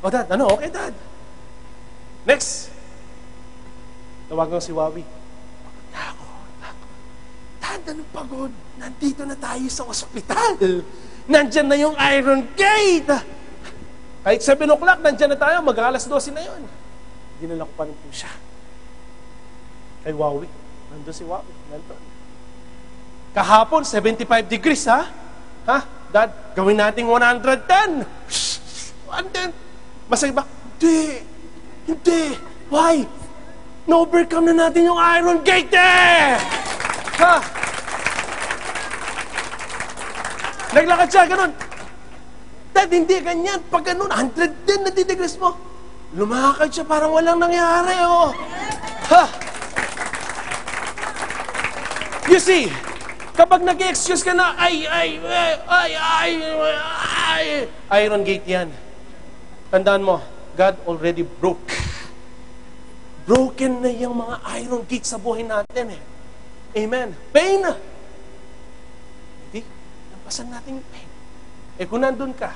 S2: O Dad, okay Dad. Next. Tawagan ko si Wawi. Dad, anong pagod? Nandito na tayo sa ospital. Nandyan na yung Iron Gate. Kahit 7 o'clock, nandyan na tayo. Mag-alas 12 na yun. Dinala ko pa rin po siya. Kay Wawi. Nandun si Wawi. Nandun. Kahapon, 75 degrees, ha? Ha? Dad, gawin natin 110. 110. Masaya ba? Hindi. Why? Na-overcome na natin yung Iron Gate, eh! Ha? Naglakad siya, ganun. Dad, hindi ganyan. Pag ganun, 110 na degrees mo. Lumakad siya, parang walang nangyari, oh. Ha? You see, kapag nag-excuse ka na, Iron Gate yan. Tandaan mo, God already broke. Broken na yung mga Iron Gate sa buhay natin, eh. Amen. Pain. Hindi, nampasan natin yung pain. Eh kung nandun ka,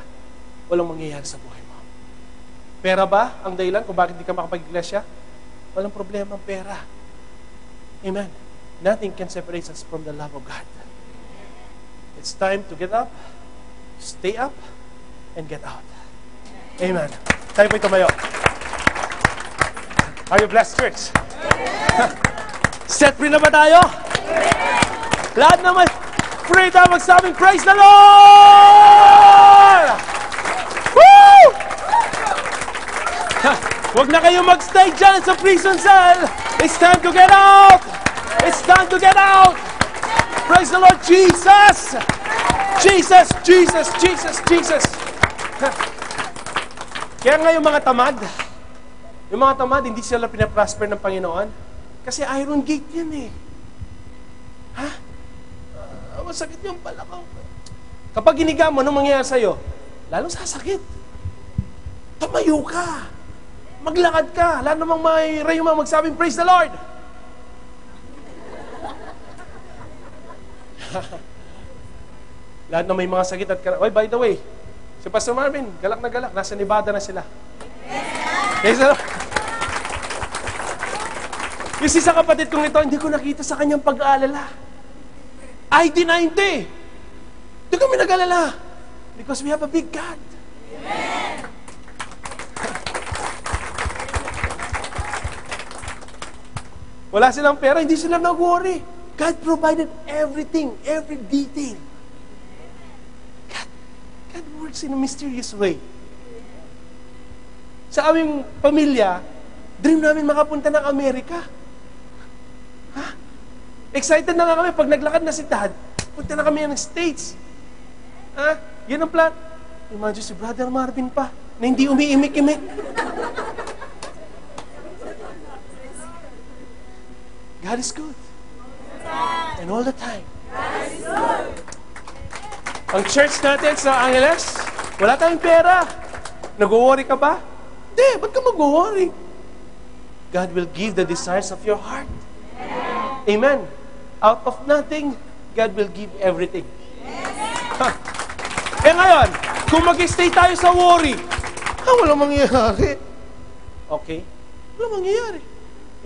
S2: walang mangyayari sa buhay mo. Pera ba ang dahilan kung bakit di ka makapag-iglesia? Walang problema ang pera. Amen. Nothing can separate us from the love of God. It's time to get up, stay up, and get out. Amen. Tayo po'y tumayo. Are you blessed, church? Set free na ba tayo? Lahat naman, free tayo magsabing, praise the Lord! Woo! Huwag na kayong magstay dyan sa prison cell. It's time to get out! It's time to get out! Praise the Lord Jesus! Jesus, Jesus, Jesus, Jesus! Kaya nga yung mga tamad, hindi sila pinaprosper ng Panginoon. Kasi iron gate yan eh. Ha? Masakit yung balakaw. Kapag giniga mo, anong mangyayari sa'yo? Lalong sasakit. Tumayo ka. Maglakad ka. Lalo namang may rayuma magsabing, praise the Lord. Lahat na may mga sakit at Oy, by the way, si Pastor Marvin, galak na galak. Nasa Nevada na sila. Praise the Lord. Yung isa kapatid kong ito, hindi ko nakita sa kanyang pag-aalala. ID90. Hindi kami nag-alala. Because we have a big God. Amen. Wala silang pera, hindi sila nag-worry. God provided everything, every detail. God works in a mysterious way. Sa aming pamilya, dream namin makapunta ng Amerika. Ha? Excited na nga kami pag naglakad na si Dad, punta na kami ng States. Ha? Yan ang plan. Imagine si Brother Marvin pa, na hindi umiimik-imik. God is good. And all the time.
S3: God is good.
S2: Ang church natin sa Angeles, wala tayong pera. Nag-worry ka ba? Hindi, ba't ka mag-worry? God will give the desires of your heart. Amen. Out of nothing, God will give everything. Ha. Eh ngayon, kung mag-stay tayo sa worry, walang mangyayari. Okay? Walang mangyayari.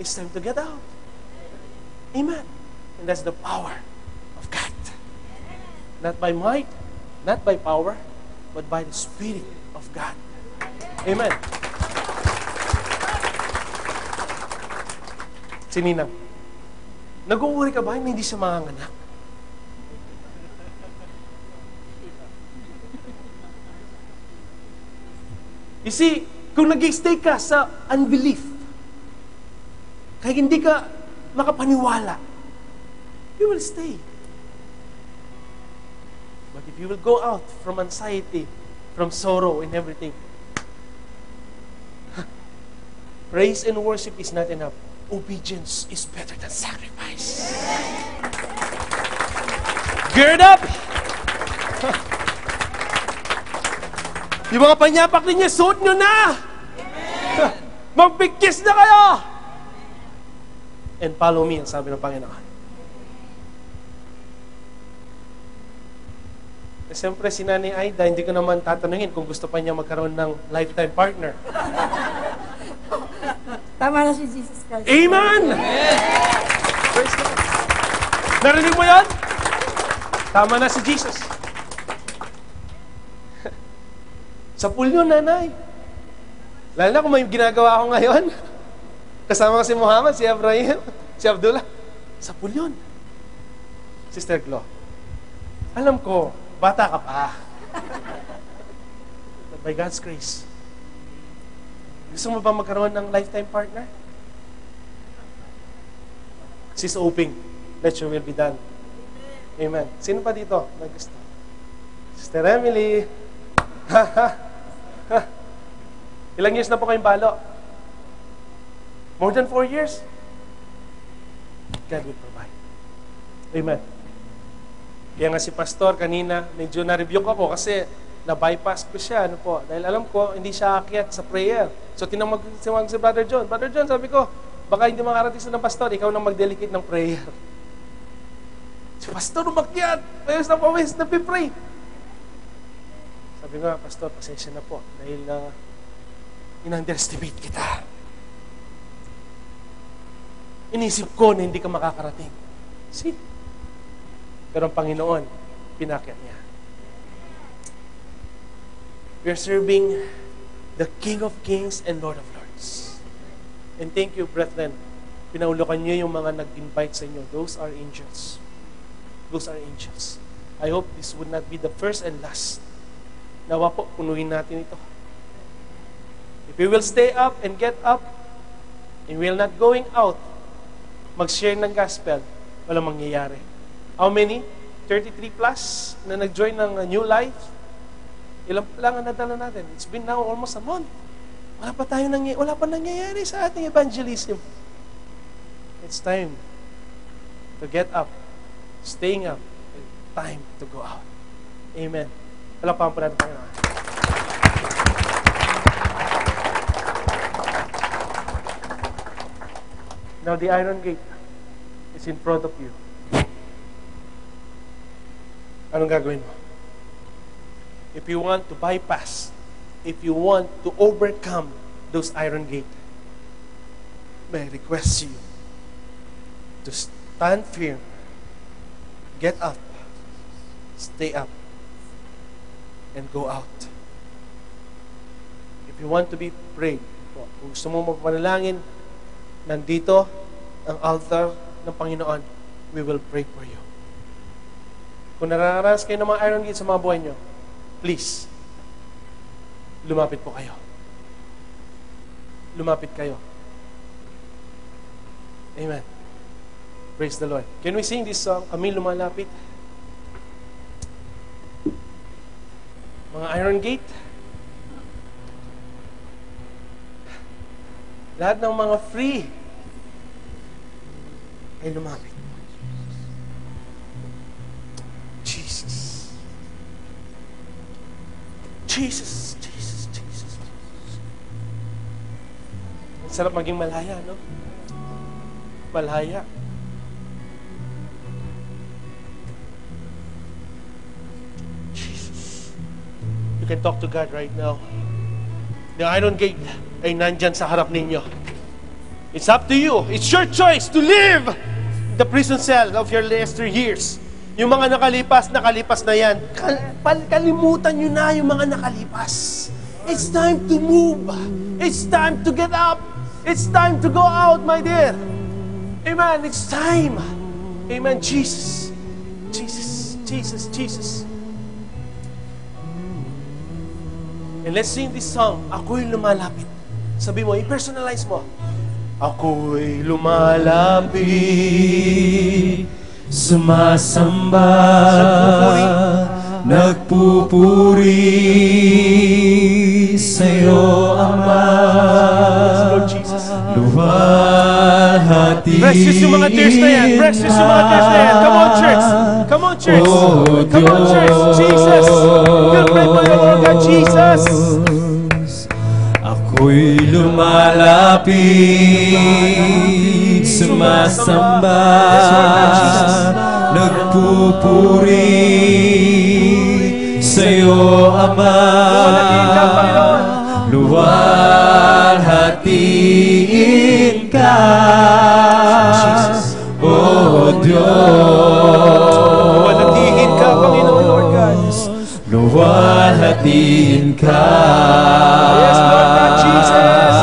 S2: It's time to get out. Amen. And that's the power of God. Not by might, not by power, but by the Spirit of God. Amen. Si Ninang, nag-uuri ka ba na hindi siya manganganak? You see, kung nag-stay ka sa unbelief, kaya hindi ka makapaniwala, you will stay. But if you will go out from anxiety, from sorrow and everything, praise and worship is not enough. Obedience is better than sacrifice. Gird up! Yung mga panyapak ninyo, suot nyo na! Magpikis na kayo! And follow me, ang sabi ng Panginoon. E siyempre, si Nanay Aida, hindi ko naman tatanungin kung gusto pa niya magkaroon ng lifetime partner.
S4: Tama na si Jesus Christ.
S2: Amen! Praise God. Narinig mo yan? Tama na si Jesus. Sa pool yun, Nanay. Lalo na kung may ginagawa ako ngayon. Kasama ko si Muhammad, si Abraham, si Abdullah. Sa pool yun. Sister Glo, alam ko, bata ka pa. But by God's grace, gusto mo ba magkaroon ng lifetime partner? Sis Oping, let your will be done. Amen. Sino pa dito? Gusto? Sister Emily. Ilang years na po kayong balo? More than 4 years? God will provide. Amen. Kaya nga si Pastor kanina, medyo na-rebuke ako kasi na-bypass ko siya. Ano po? Dahil alam ko, hindi siya akyat sa prayer. So, tinamag si Brother John. Brother John, sabi ko, baka hindi makarating sa ng Pastor, ikaw nang mag-delegate ng prayer. Si Pastor, umakyat. Pawis na pawis, napipray. Sabi nga, Pastor, pasensya na po. Dahil in-underestimate kita. Inisip ko na hindi ka makakarating. See? Pero ang Panginoon, pinakyat niya. We are serving the King of Kings and Lord of Lords. And thank you, brethren. Pinaulokan niyo yung mga nag-invite sa inyo. Those are angels. Those are angels. I hope this would not be the first and last. Nawa po, punuin natin ito. If we will stay up and get up, and we will not going out, mag-share ng gospel, walang mangyayari. How many? 33 plus na nag-join ng New Life? Ilan lang ang nadala natin? It's been now almost a month. Wala pa nangyayari sa ating evangelism. It's time to get up, staying up, and time to go out. Amen. Palakpakan po natin, Panginoon. Now the iron gate is in front of you. Anong gagawin mo? If you want to bypass, if you want to overcome those iron gate, may I request you to stand firm, get up, stay up, and go out. If you want to be prayed, kung gusto mo magpanalangin, nandito ang altar ng Panginoon. We will pray for you. Kung nararanas kayo ng mga iron gate sa mga buhay nyo, please, lumapit po kayo. Lumapit kayo. Amen. Praise the Lord. Can we sing this song, Kami Lumalapit? Mga iron gate. Lahat ng mga free ay lumapit. Jesus. Jesus, Jesus, Jesus. Ang sarap maging malaya, no? Malaya. Jesus. You can talk to God right now. The iron gate ay nandyan sa harap ninyo. It's up to you. It's your choice to live the prison cell of your last 3 years. Yung mga nakalipas na yan. Kalimutan nyo na yung mga nakalipas. It's time to move. It's time to get up. It's time to go out, my dear. Amen. It's time. Amen. Jesus. Jesus. Jesus. Jesus. And let's sing this song. Ako'y lumalapit. Sabi mo, i-personalize mo. Ako'y lumalapit, sumasamba, nagpupuri sa'yo, Ama. Luwalhati. Precious yung mga tears na yan. Precious yung mga tears na yan. Come on, church. Come on, church. Come on, church. Jesus. We'll pray for you, Lord God, Jesus. Ako'y lumalapit, sumasamba, nagpupuri sa'yo, Ama. Luwalhatiin ka, O Diyos. Luwalhatiin ka, Panginoon, Lord God. Luwalhatiin ka. Yes, Lord God, Jesus.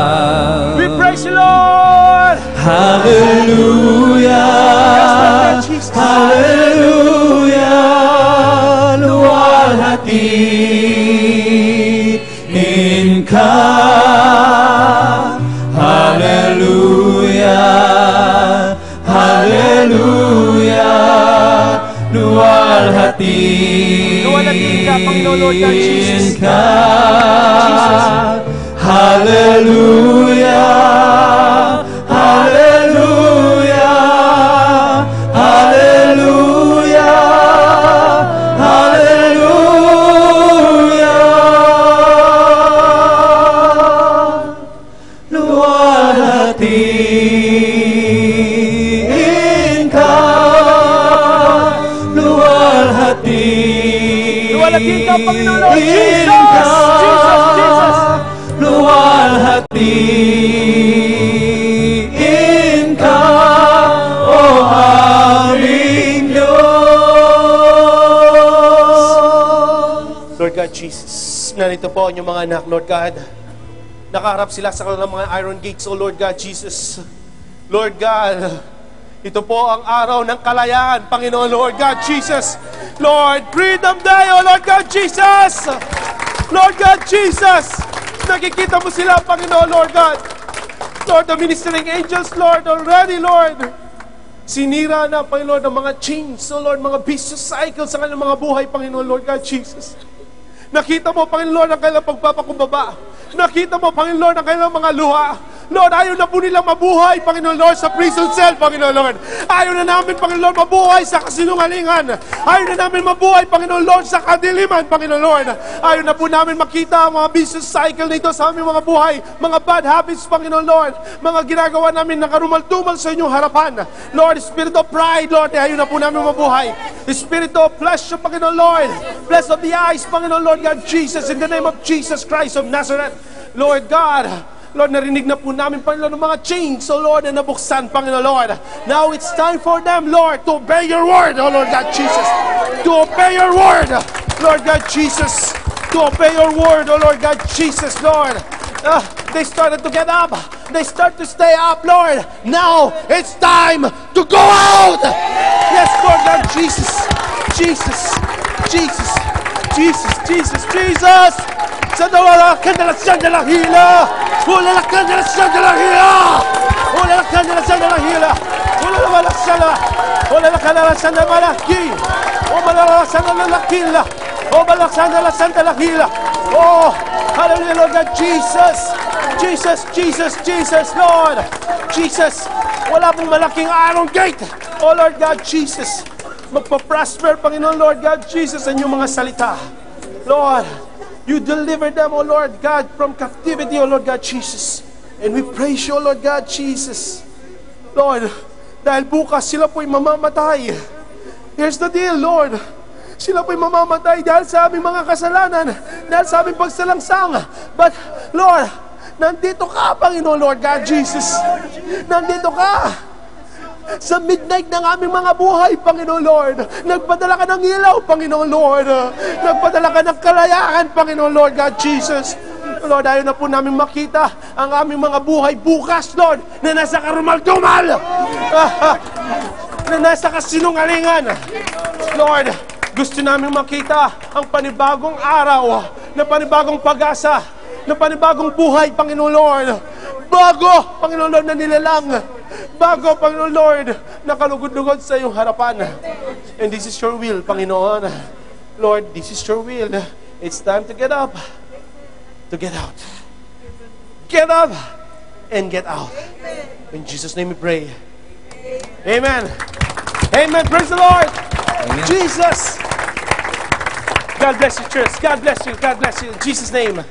S2: We praise you, Lord. Hallelujah. Yes, Lord God, Jesus. Hallelujah. Luwalhatiin ka. Hallelujah. Hallelujah. Luwalhatiin ka, Panginoon, Lord God, Jesus. Hallelujah. Hallelujah. Hallelujah. Hallelujah. Luwalhatiin ka. Luwalhatiin ka, Panginoon, Lord Jesus. Jesus, Jesus. Luwalhatiin ka, O aming Diyos. Lord God Jesus, narito po ang inyong mga anak, Lord God. Nakaharap sila sa kanilang mga iron gates, O Lord God Jesus. Lord God, ito po ang araw ng kalayaan, Panginoon, Lord God Jesus. Lord, freedom day, O Lord God Jesus. Lord God Jesus, nakikita mo sila, Panginoon, Lord God. Lord, the ministering angels, Lord, already, Lord, Sinira na, Panginoon, ang mga chains, O Lord, mga vicious cycles sa kanilang mga buhay, Panginoon, Lord God Jesus. Nakita mo, Panginoon, ang kanilang pagpapakumbaba. Nakita mo, Panginoon, ang kanilang mga luha. Lord, ayaw na po nilang mabuhay, Panginoon Lord, sa prison cell, Panginoon Lord. Ayaw na namin, Panginoon Lord, mabuhay sa kasinungalingan. Ayaw na namin mabuhay, Panginoon Lord, sa kadiliman, Panginoon Lord. Ayaw na po namin makita ang mga business cycle nito sa aming mga buhay, mga bad habits, Panginoon Lord, mga ginagawa namin na karumal-tumal sa inyong harapan. Lord, spirit of pride, Lord, ayaw na po namin mabuhay. Spirit of flesh, Panginoon Lord, flesh of the eyes, Panginoon Lord God Jesus, in the name of Jesus Christ of Nazareth, Lord God. Lord, narinig na po namin, Panginoon, ng mga chains, O Lord, na nabuksan, Panginoon, Lord. Now it's time for them, Lord, to obey your word, O Lord God Jesus. To obey your word, Lord God Jesus. To obey your word, O Lord God Jesus, Lord. They started to get up. They start to stay up, Lord. Now it's time to go out. Yes, Lord God Jesus. Jesus. Jesus. Jesus. Jesus. Jesus. Sa wala ka na siya de la hila. Wala ka na siya de la hila. Wala ka na siya de la hila. Wala siya la. Wala ka na siya de malaki. Wala siya na lakila. Wala siya na de la hila. Oh, hallelujah, Lord God Jesus. Jesus, Jesus, Jesus, Lord. Jesus, wala pong malaking iron gate. Oh, Lord God Jesus. Magpa-prosper, Panginoon, Lord God Jesus, sa inyong mga salita. Lord, you delivered them, O Lord God, from captivity, O Lord God Jesus. And we praise you, O Lord God Jesus. Lord, dahil bukas sila po'y mamamatay. Here's the deal, Lord. Sila po'y mamamatay dahil sa aming mga kasalanan, dahil sa aming pagsalangsang. But, Lord, nandito ka, Panginoon, Lord God Jesus. Nandito ka. Sa midnight ng aming mga buhay, Panginoon Lord. Nagpadala ka ng ilaw, Panginoon Lord. Nagpadala ka ng kalayaan, Panginoon Lord God Jesus. Lord, ayaw na po namin makita ang aming mga buhay bukas, Lord, na nasa karumal-dumal. Na nasa kasinungalingan. Lord, gusto namin makita ang panibagong araw, na panibagong pag-asa, na panibagong buhay, Panginoon Lord. Bago, Panginoon Lord, na nilalang. Bago, Panginoon Lord, nakalugod-lugod sa iyong harapan. And this is your will, Panginoon. Lord, this is your will. It's time to get up, to get out. Get up and get out. In Jesus' name we pray. Amen. Amen. Praise the Lord.
S1: Amen.
S2: Jesus. God bless you, church. God bless you. God bless you. In Jesus' name.